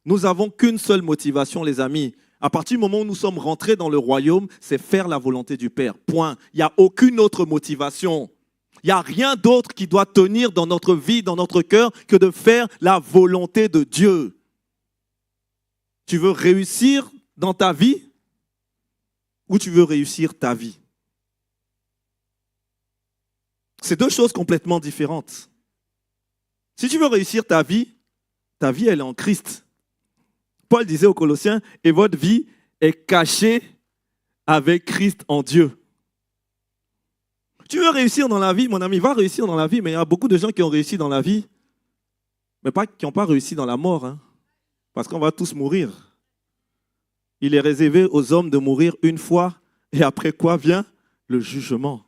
Nous n'avons qu'une seule motivation, les amis. À partir du moment où nous sommes rentrés dans le royaume, c'est faire la volonté du Père. Point. Il n'y a aucune autre motivation. Il n'y a rien d'autre qui doit tenir dans notre vie, dans notre cœur, que de faire la volonté de Dieu. Tu veux réussir dans ta vie ou tu veux réussir ta vie? C'est deux choses complètement différentes. Si tu veux réussir ta vie, elle est en Christ. Paul disait aux Colossiens: et votre vie est cachée avec Christ en Dieu. Tu veux réussir dans la vie, mon ami, va réussir dans la vie, mais il y a beaucoup de gens qui ont réussi dans la vie, mais qui n'ont pas réussi dans la mort, hein, parce qu'on va tous mourir. Il est réservé aux hommes de mourir une fois, et après quoi vient le jugement.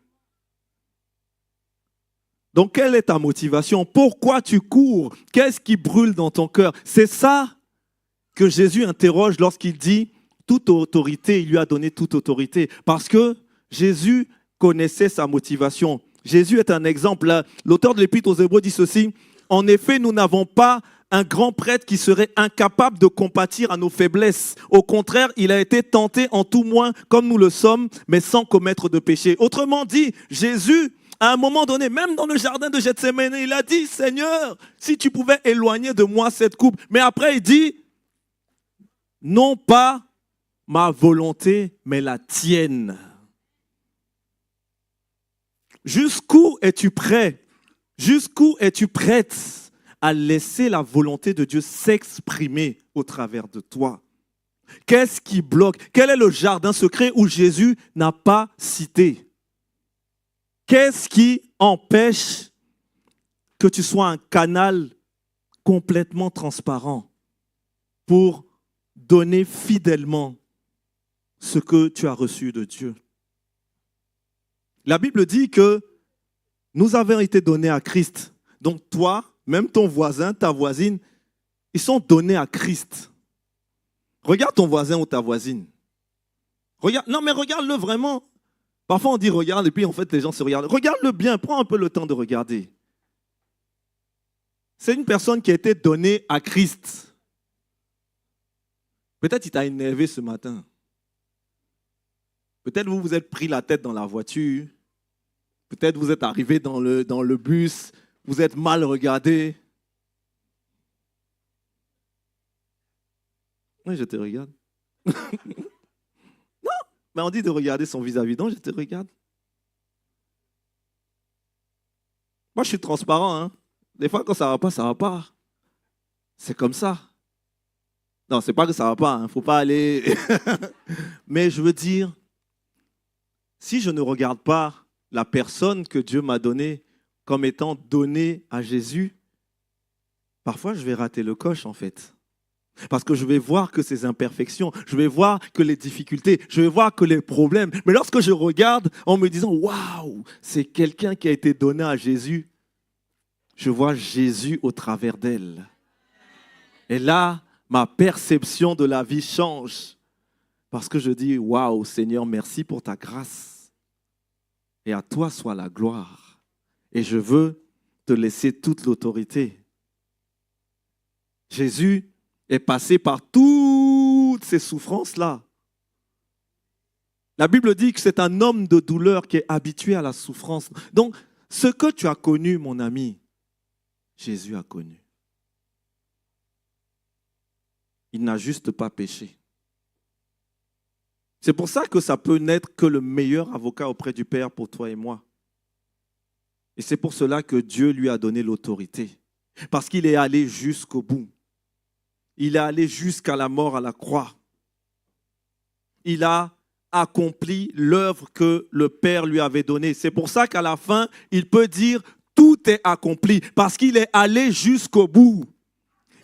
Donc, quelle est ta motivation? Pourquoi tu cours? Qu'est-ce qui brûle dans ton cœur? C'est ça que Jésus interroge lorsqu'il dit: toute autorité, il lui a donné toute autorité. Parce que Jésus connaissait sa motivation. Jésus est un exemple. L'auteur de l'Épître aux Hébreux dit ceci: en effet, nous n'avons pas un grand prêtre qui serait incapable de compatir à nos faiblesses. Au contraire, il a été tenté en tout moins comme nous le sommes, mais sans commettre de péché. Autrement dit, Jésus, à un moment donné, même dans le jardin de Gethsémani, il a dit: Seigneur, si tu pouvais éloigner de moi cette coupe. Mais après, il dit: non pas ma volonté, mais la tienne. Jusqu'où es-tu prêt? Jusqu'où es-tu prête à laisser la volonté de Dieu s'exprimer au travers de toi? Qu'est-ce qui bloque? Quel est le jardin secret où Jésus n'a pas cité? Qu'est-ce qui empêche que tu sois un canal complètement transparent pour donner fidèlement ce que tu as reçu de Dieu? La Bible dit que nous avons été donnés à Christ. Donc toi, même ton voisin, ta voisine, ils sont donnés à Christ. Regarde ton voisin ou ta voisine. Regarde, non mais regarde-le vraiment. Parfois on dit regarde et puis en fait les gens se regardent. Regarde-le bien, prends un peu le temps de regarder. C'est une personne qui a été donnée à Christ. Peut-être il t'a énervé ce matin. Peut-être vous vous êtes pris la tête dans la voiture. Peut-être vous êtes arrivé dans le bus. Vous êtes mal regardé. Oui, je te regarde. Non, mais on dit de regarder son vis-à-vis. Non, je te regarde. Moi, je suis transparent. Hein. Des fois, quand ça ne va pas, ça ne va pas. C'est comme ça. Non, ce n'est pas que ça ne va pas. Il ne faut pas aller... Mais je veux dire, si je ne regarde pas la personne que Dieu m'a donnée comme étant donnée à Jésus, parfois je vais rater le coche en fait. Parce que je vais voir que ces imperfections, je vais voir que les difficultés, je vais voir que les problèmes. Mais lorsque je regarde en me disant, waouh, c'est quelqu'un qui a été donné à Jésus, je vois Jésus au travers d'elle. Et là, ma perception de la vie change. Parce que je dis, waouh, Seigneur, merci pour ta grâce. Et à toi soit la gloire. Et je veux te laisser toute l'autorité. Jésus est passé par toutes ces souffrances-là. La Bible dit que c'est un homme de douleur qui est habitué à la souffrance. Donc, ce que tu as connu, mon ami, Jésus a connu. Il n'a juste pas péché. C'est pour ça que ça peut n'être que le meilleur avocat auprès du Père pour toi et moi. Et c'est pour cela que Dieu lui a donné l'autorité. Parce qu'il est allé jusqu'au bout. Il est allé jusqu'à la mort à la croix. Il a accompli l'œuvre que le Père lui avait donnée. C'est pour ça qu'à la fin, il peut dire tout est accompli parce qu'il est allé jusqu'au bout.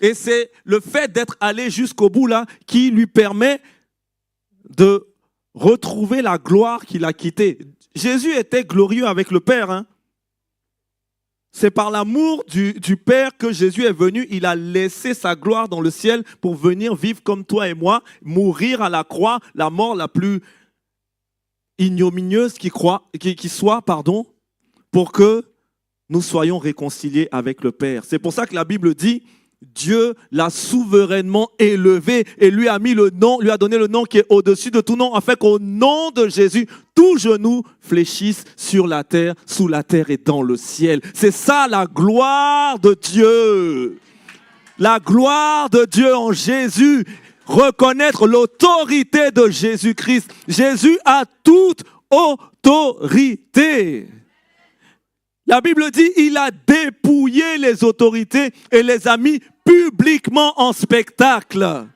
Et c'est le fait d'être allé jusqu'au bout là qui lui permet de retrouver la gloire qu'il a quittée. Jésus était glorieux avec le Père, hein. C'est par l'amour du Père que Jésus est venu. Il a laissé sa gloire dans le ciel pour venir vivre comme toi et moi, mourir à la croix, la mort la plus ignominieuse qui soit, pour que nous soyons réconciliés avec le Père. C'est pour ça que la Bible dit, Dieu l'a souverainement élevé et lui a donné le nom qui est au-dessus de tout nom, afin qu'au nom de Jésus, tout genou fléchisse sur la terre, sous la terre et dans le ciel. C'est ça la gloire de Dieu. La gloire de Dieu en Jésus. Reconnaître l'autorité de Jésus-Christ. Jésus a toute autorité. La Bible dit, il a dépouillé les autorités et les a mis publiquement en spectacle.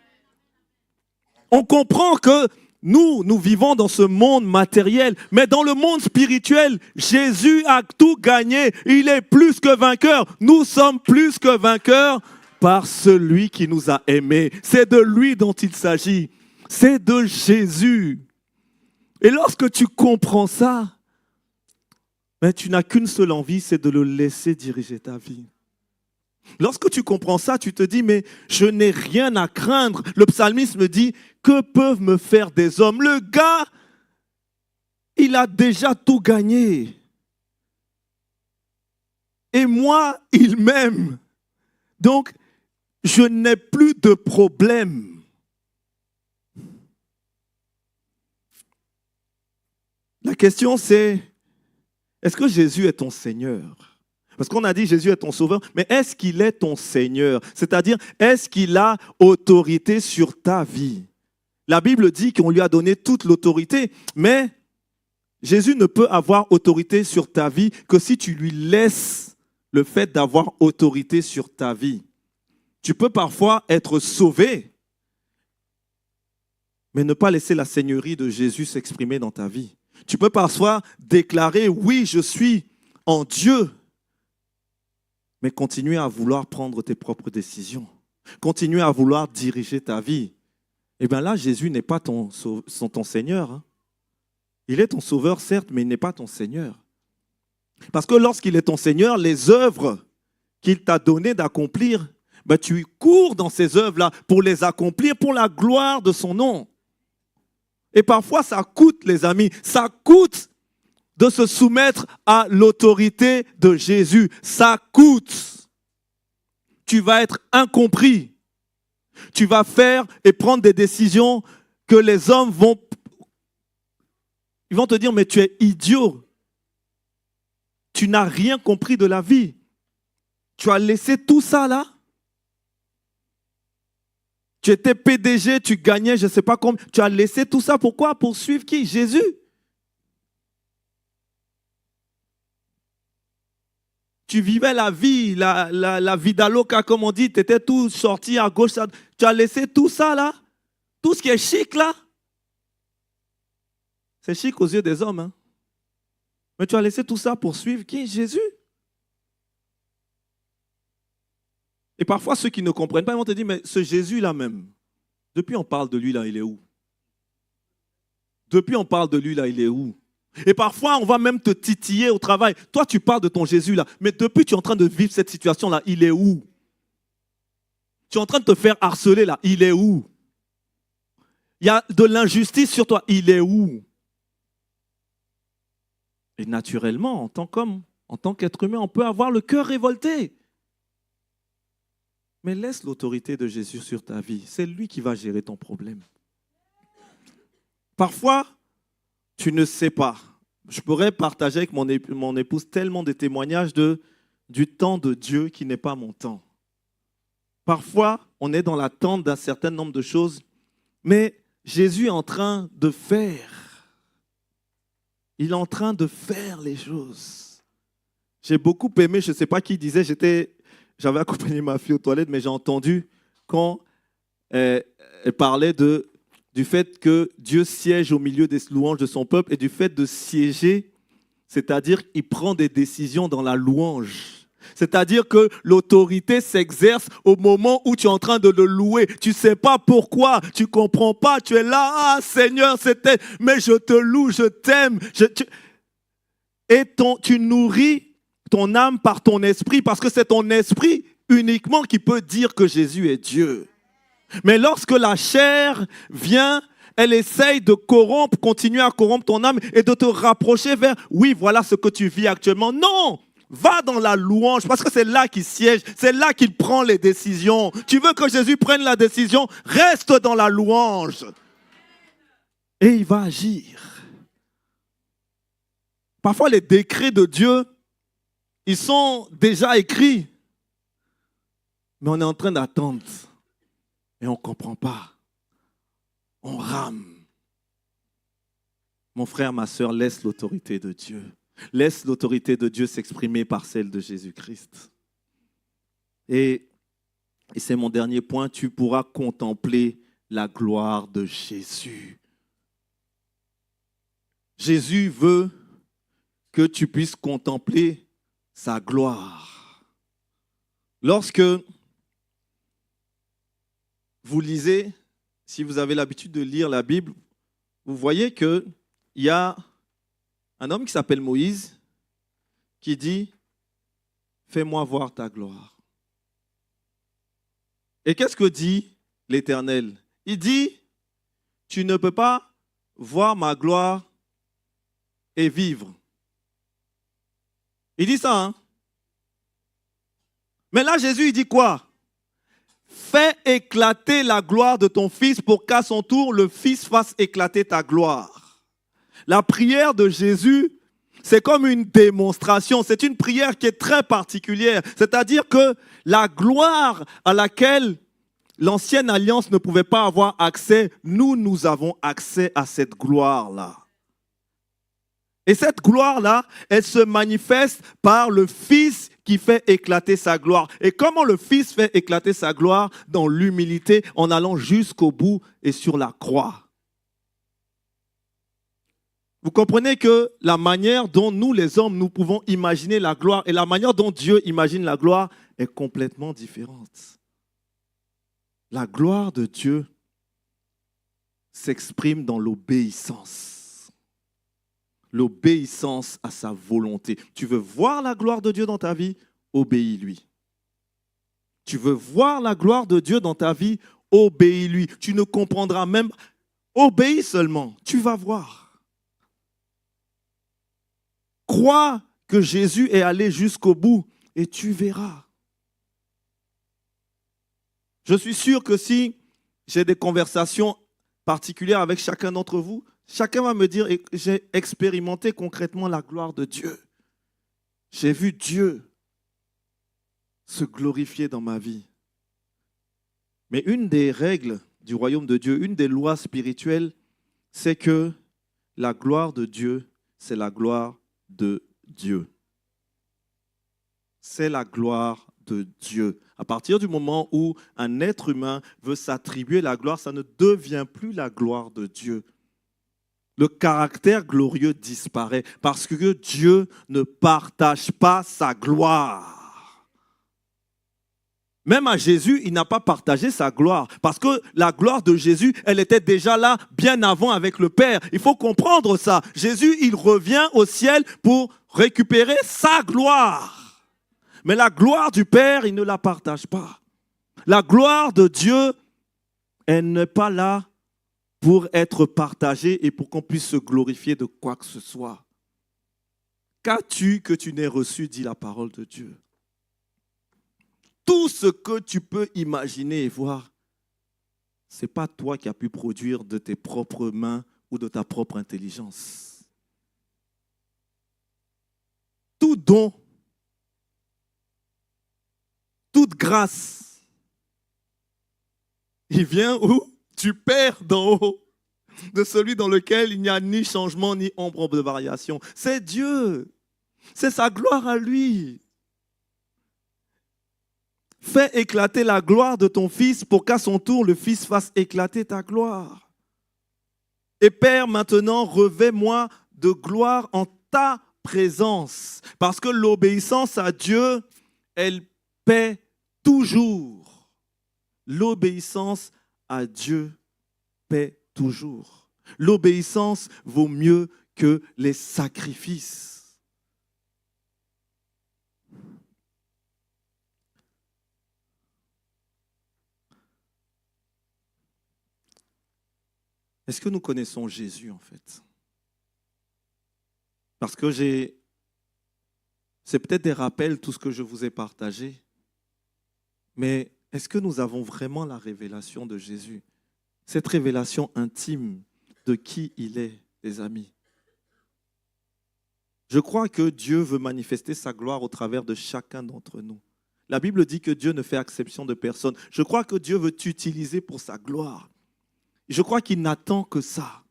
On comprend que nous vivons dans ce monde matériel, mais dans le monde spirituel, Jésus a tout gagné. Il est plus que vainqueur. Nous sommes plus que vainqueurs par celui qui nous a aimés. C'est de lui dont il s'agit. C'est de Jésus. Et lorsque tu comprends ça, mais tu n'as qu'une seule envie, c'est de le laisser diriger ta vie. Lorsque tu comprends ça, tu te dis, mais je n'ai rien à craindre. Le psalmiste me dit, que peuvent me faire des hommes? Le gars, il a déjà tout gagné. Et moi, il m'aime. Donc, je n'ai plus de problème. La question c'est, est-ce que Jésus est ton Seigneur? Parce qu'on a dit Jésus est ton sauveur, mais est-ce qu'il est ton Seigneur? C'est-à-dire, est-ce qu'il a autorité sur ta vie? La Bible dit qu'on lui a donné toute l'autorité, mais Jésus ne peut avoir autorité sur ta vie que si tu lui laisses le fait d'avoir autorité sur ta vie. Tu peux parfois être sauvé, mais ne pas laisser la seigneurie de Jésus s'exprimer dans ta vie. Tu peux parfois déclarer, oui, je suis en Dieu, mais continuer à vouloir prendre tes propres décisions, continuer à vouloir diriger ta vie. Eh bien là, Jésus n'est pas ton Seigneur. Hein. Il est ton sauveur, certes, mais il n'est pas ton Seigneur. Parce que lorsqu'il est ton Seigneur, les œuvres qu'il t'a donné d'accomplir, ben tu cours dans ces œuvres-là pour les accomplir pour la gloire de son nom. Et parfois, ça coûte, les amis, ça coûte de se soumettre à l'autorité de Jésus. Ça coûte. Tu vas être incompris. Tu vas faire et prendre des décisions que les hommes vont te dire, mais tu es idiot. Tu n'as rien compris de la vie. Tu as laissé tout ça là. Tu étais PDG, tu gagnais, je ne sais pas combien. Tu as laissé tout ça, pourquoi? Pour suivre qui? Jésus. Tu vivais la vie, la vida loca, comme on dit. Tu étais tout sorti à gauche. Tu as laissé tout ça là. Tout ce qui est chic là. C'est chic aux yeux des hommes. Hein? Mais tu as laissé tout ça pour suivre qui? Jésus. Et parfois, ceux qui ne comprennent pas, ils vont te dire, mais ce Jésus-là même, depuis on parle de lui, là, il est où? Depuis on parle de lui, là, il est où? Et parfois, on va même te titiller au travail. Toi, tu parles de ton Jésus-là, mais depuis tu es en train de vivre cette situation-là, il est où? Tu es en train de te faire harceler, là, il est où? Il y a de l'injustice sur toi, il est où? Et naturellement, en tant qu'homme, en tant qu'être humain, on peut avoir le cœur révolté. Mais laisse l'autorité de Jésus sur ta vie. C'est lui qui va gérer ton problème. Parfois, tu ne sais pas. Je pourrais partager avec mon épouse tellement de témoignages du temps de Dieu qui n'est pas mon temps. Parfois, on est dans l'attente d'un certain nombre de choses, mais Jésus est en train de faire. Il est en train de faire les choses. J'ai beaucoup aimé, je ne sais pas qui disait, j'avais accompagné ma fille aux toilettes, mais j'ai entendu quand elle parlait du fait que Dieu siège au milieu des louanges de son peuple et du fait de siéger, c'est-à-dire qu'il prend des décisions dans la louange. C'est-à-dire que l'autorité s'exerce au moment où tu es en train de le louer. Tu ne sais pas pourquoi, tu ne comprends pas, tu es là, ah Seigneur, mais je te loue, je t'aime. Et tu nourris ton âme par ton esprit, parce que c'est ton esprit uniquement qui peut dire que Jésus est Dieu. Mais lorsque la chair vient, elle essaye de corrompre, continuer à corrompre ton âme et de te rapprocher vers, oui, voilà ce que tu vis actuellement. Non, va dans la louange, parce que c'est là qu'il siège, c'est là qu'il prend les décisions. Tu veux que Jésus prenne la décision, reste dans la louange. Et il va agir. Parfois, les décrets de Dieu, ils sont déjà écrits. Mais on est en train d'attendre. Et on ne comprend pas. On rame. Mon frère, ma sœur, laisse l'autorité de Dieu. Laisse l'autorité de Dieu s'exprimer par celle de Jésus-Christ. Et c'est mon dernier point, tu pourras contempler la gloire de Jésus. Jésus veut que tu puisses contempler sa gloire. Lorsque vous lisez, si vous avez l'habitude de lire la Bible, vous voyez qu'il y a un homme qui s'appelle Moïse qui dit « Fais-moi voir ta gloire ». Et qu'est-ce que dit l'Éternel? Il dit « Tu ne peux pas voir ma gloire et vivre ». Il dit ça, hein? Mais là, Jésus, il dit quoi? Fais éclater la gloire de ton fils pour qu'à son tour, le fils fasse éclater ta gloire. La prière de Jésus, c'est comme une démonstration. C'est une prière qui est très particulière. C'est-à-dire que la gloire à laquelle l'ancienne alliance ne pouvait pas avoir accès, nous avons accès à cette gloire-là. Et cette gloire-là, elle se manifeste par le Fils qui fait éclater sa gloire. Et comment le Fils fait éclater sa gloire? Dans l'humilité, en allant jusqu'au bout et sur la croix. Vous comprenez que la manière dont nous, les hommes, nous pouvons imaginer la gloire et la manière dont Dieu imagine la gloire est complètement différente. La gloire de Dieu s'exprime dans l'obéissance. L'obéissance à sa volonté. Tu veux voir la gloire de Dieu dans ta vie? Obéis-lui. Tu veux voir la gloire de Dieu dans ta vie? Obéis-lui. Tu ne comprendras même. Obéis seulement. Tu vas voir. Crois que Jésus est allé jusqu'au bout et tu verras. Je suis sûr que si j'ai des conversations particulières avec chacun d'entre vous, chacun va me dire, j'ai expérimenté concrètement la gloire de Dieu. J'ai vu Dieu se glorifier dans ma vie. Mais une des règles du royaume de Dieu, une des lois spirituelles, c'est que la gloire de Dieu, c'est la gloire de Dieu. C'est la gloire de Dieu. À partir du moment où un être humain veut s'attribuer la gloire, ça ne devient plus la gloire de Dieu. Le caractère glorieux disparaît parce que Dieu ne partage pas sa gloire. Même à Jésus, il n'a pas partagé sa gloire. Parce que la gloire de Jésus, elle était déjà là bien avant avec le Père. Il faut comprendre ça. Jésus, il revient au ciel pour récupérer sa gloire. Mais la gloire du Père, il ne la partage pas. La gloire de Dieu, elle n'est pas là pour être partagée et pour qu'on puisse se glorifier de quoi que ce soit. Qu'as-tu que tu n'aies reçu, dit la parole de Dieu? Tout ce que tu peux imaginer et voir, ce n'est pas toi qui as pu produire de tes propres mains ou de ta propre intelligence. Tout don, toute grâce, il vient où? Du Père d'en haut, de celui dans lequel il n'y a ni changement ni ombre de variation. C'est Dieu, c'est sa gloire à lui. Fais éclater la gloire de ton Fils pour qu'à son tour, le Fils fasse éclater ta gloire. Et Père, maintenant, revêt-moi de gloire en ta présence. Parce que l'obéissance à Dieu, elle paie toujours. L'obéissance à Dieu paie toujours. L'obéissance vaut mieux que les sacrifices. Est-ce que nous connaissons Jésus en fait? Parce que c'est peut-être des rappels, tout ce que je vous ai partagé, mais est-ce que nous avons vraiment la révélation de Jésus? Cette révélation intime de qui il est, les amis. Je crois que Dieu veut manifester sa gloire au travers de chacun d'entre nous. La Bible dit que Dieu ne fait exception de personne. Je crois que Dieu veut t'utiliser pour sa gloire. Je crois qu'il n'attend que ça.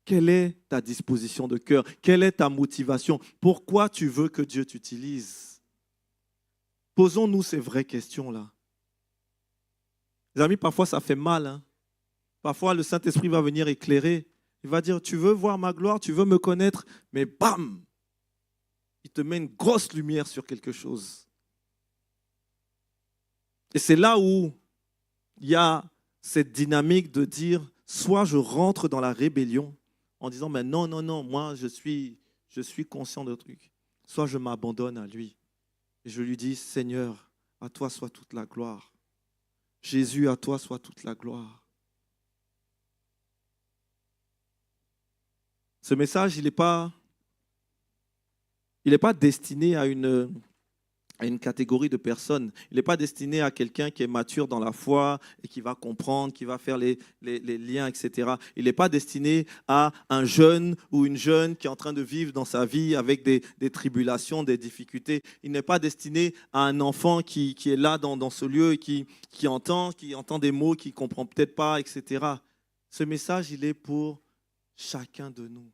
Quelle est ta disposition de cœur? Quelle est ta motivation? Pourquoi tu veux que Dieu t'utilise? Posons-nous ces vraies questions-là. Les amis, parfois ça fait mal. Hein? Parfois le Saint-Esprit va venir éclairer. Il va dire, tu veux voir ma gloire, tu veux me connaître, mais bam! Il te met une grosse lumière sur quelque chose. Et c'est là où il y a cette dynamique de dire, soit je rentre dans la rébellion en disant, mais non, moi je suis conscient de truc. Soit je m'abandonne à lui et je lui dis, Seigneur, à toi soit toute la gloire. Jésus, à toi soit toute la gloire. Ce message, il n'est pas destiné à une catégorie de personnes. Il n'est pas destiné à quelqu'un qui est mature dans la foi et qui va comprendre, qui va faire les liens, etc. Il n'est pas destiné à un jeune ou une jeune qui est en train de vivre dans sa vie avec des tribulations, des difficultés. Il n'est pas destiné à un enfant qui est là dans ce lieu et qui entend des mots qu'il ne comprend peut-être pas, etc. Ce message, il est pour chacun de nous.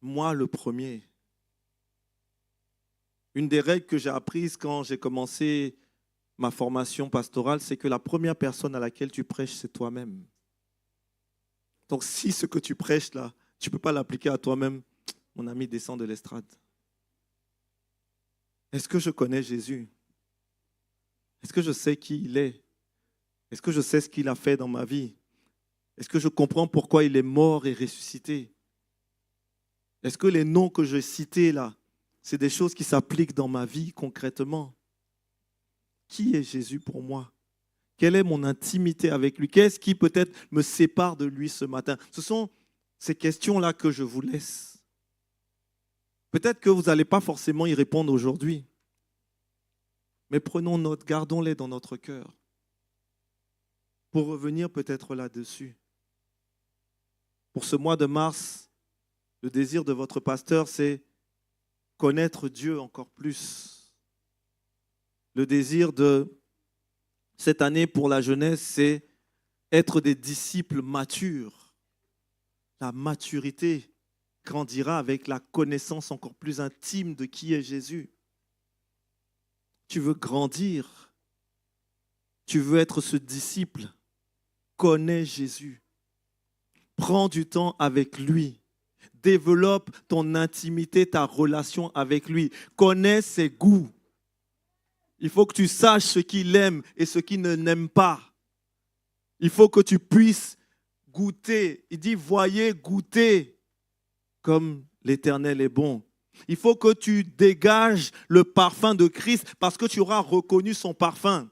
Moi, le premier. Une des règles que j'ai apprises quand j'ai commencé ma formation pastorale, c'est que la première personne à laquelle tu prêches, c'est toi-même. Donc si ce que tu prêches là, tu ne peux pas l'appliquer à toi-même, mon ami, descend de l'estrade. Est-ce que je connais Jésus? Est-ce que je sais qui il est? Est-ce que je sais ce qu'il a fait dans ma vie? Est-ce que je comprends pourquoi il est mort et ressuscité? Est-ce que les noms que j'ai cités là, c'est des choses qui s'appliquent dans ma vie concrètement? Qui est Jésus pour moi? Quelle est mon intimité avec lui? Qu'est-ce qui peut-être me sépare de lui ce matin? Ce sont ces questions-là que je vous laisse. Peut-être que vous n'allez pas forcément y répondre aujourd'hui, mais prenons note, gardons-les dans notre cœur pour revenir peut-être là-dessus. Pour ce mois de mars, le désir de votre pasteur, c'est connaître Dieu encore plus. Le désir de cette année pour la jeunesse, c'est être des disciples matures. La maturité grandira avec la connaissance encore plus intime de qui est Jésus. Tu veux grandir. Tu veux être ce disciple. Connais Jésus. Prends du temps avec lui. Développe ton intimité, ta relation avec lui. Connais ses goûts. Il faut que tu saches ce qu'il aime et ce qu'il n'aime pas. Il faut que tu puisses goûter. Il dit, voyez, goûtez comme l'Éternel est bon. Il faut que tu dégages le parfum de Christ parce que tu auras reconnu son parfum.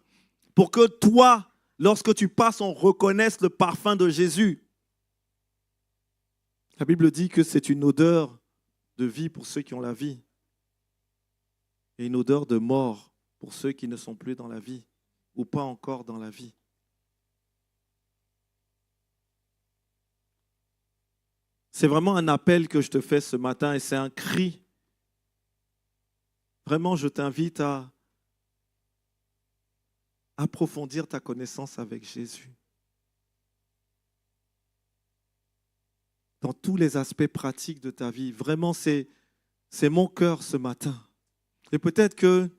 Pour que toi, lorsque tu passes, on reconnaisse le parfum de Jésus. La Bible dit que c'est une odeur de vie pour ceux qui ont la vie et une odeur de mort pour ceux qui ne sont plus dans la vie ou pas encore dans la vie. C'est vraiment un appel que je te fais ce matin et c'est un cri. Vraiment, je t'invite à approfondir ta connaissance avec Jésus. Dans tous les aspects pratiques de ta vie. Vraiment, c'est mon cœur ce matin. Et peut-être qu'il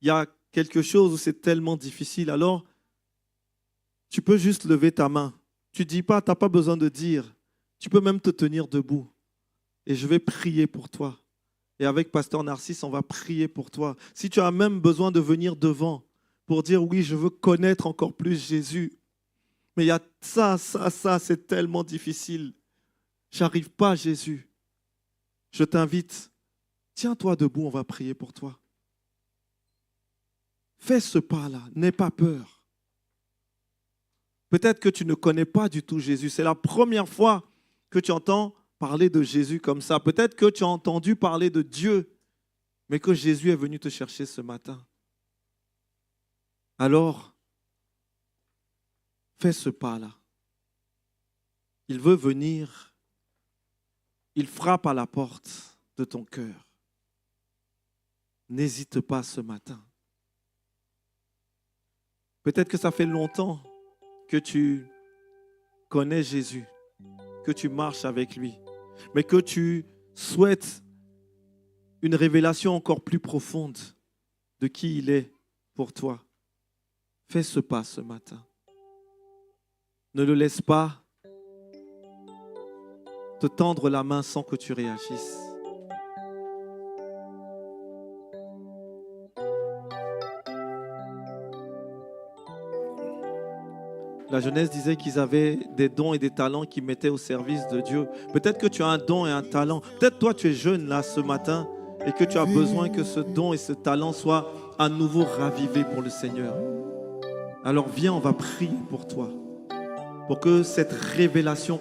y a quelque chose où c'est tellement difficile. Alors, tu peux juste lever ta main. Tu ne dis pas, tu n'as pas besoin de dire. Tu peux même te tenir debout. Et je vais prier pour toi. Et avec Pasteur Narcisse, on va prier pour toi. Si tu as même besoin de venir devant pour dire, oui, je veux connaître encore plus Jésus. Mais il y a ça, c'est tellement difficile. J'arrive pas, Jésus. Je t'invite. Tiens-toi debout, on va prier pour toi. Fais ce pas-là, n'aie pas peur. Peut-être que tu ne connais pas du tout Jésus. C'est la première fois que tu entends parler de Jésus comme ça. Peut-être que tu as entendu parler de Dieu, mais que Jésus est venu te chercher ce matin. Alors, fais ce pas-là. Il veut venir. Il frappe à la porte de ton cœur. N'hésite pas ce matin. Peut-être que ça fait longtemps que tu connais Jésus, que tu marches avec lui, mais que tu souhaites une révélation encore plus profonde de qui il est pour toi. Fais ce pas ce matin. Ne le laisse pas te tendre la main sans que tu réagisses. La jeunesse disait qu'ils avaient des dons et des talents qu'ils mettaient au service de Dieu. Peut-être que tu as un don et un talent. Peut-être toi tu es jeune là ce matin et que tu as besoin que ce don et ce talent soient à nouveau ravivés pour le Seigneur. Alors viens, on va prier pour toi. Pour que cette révélation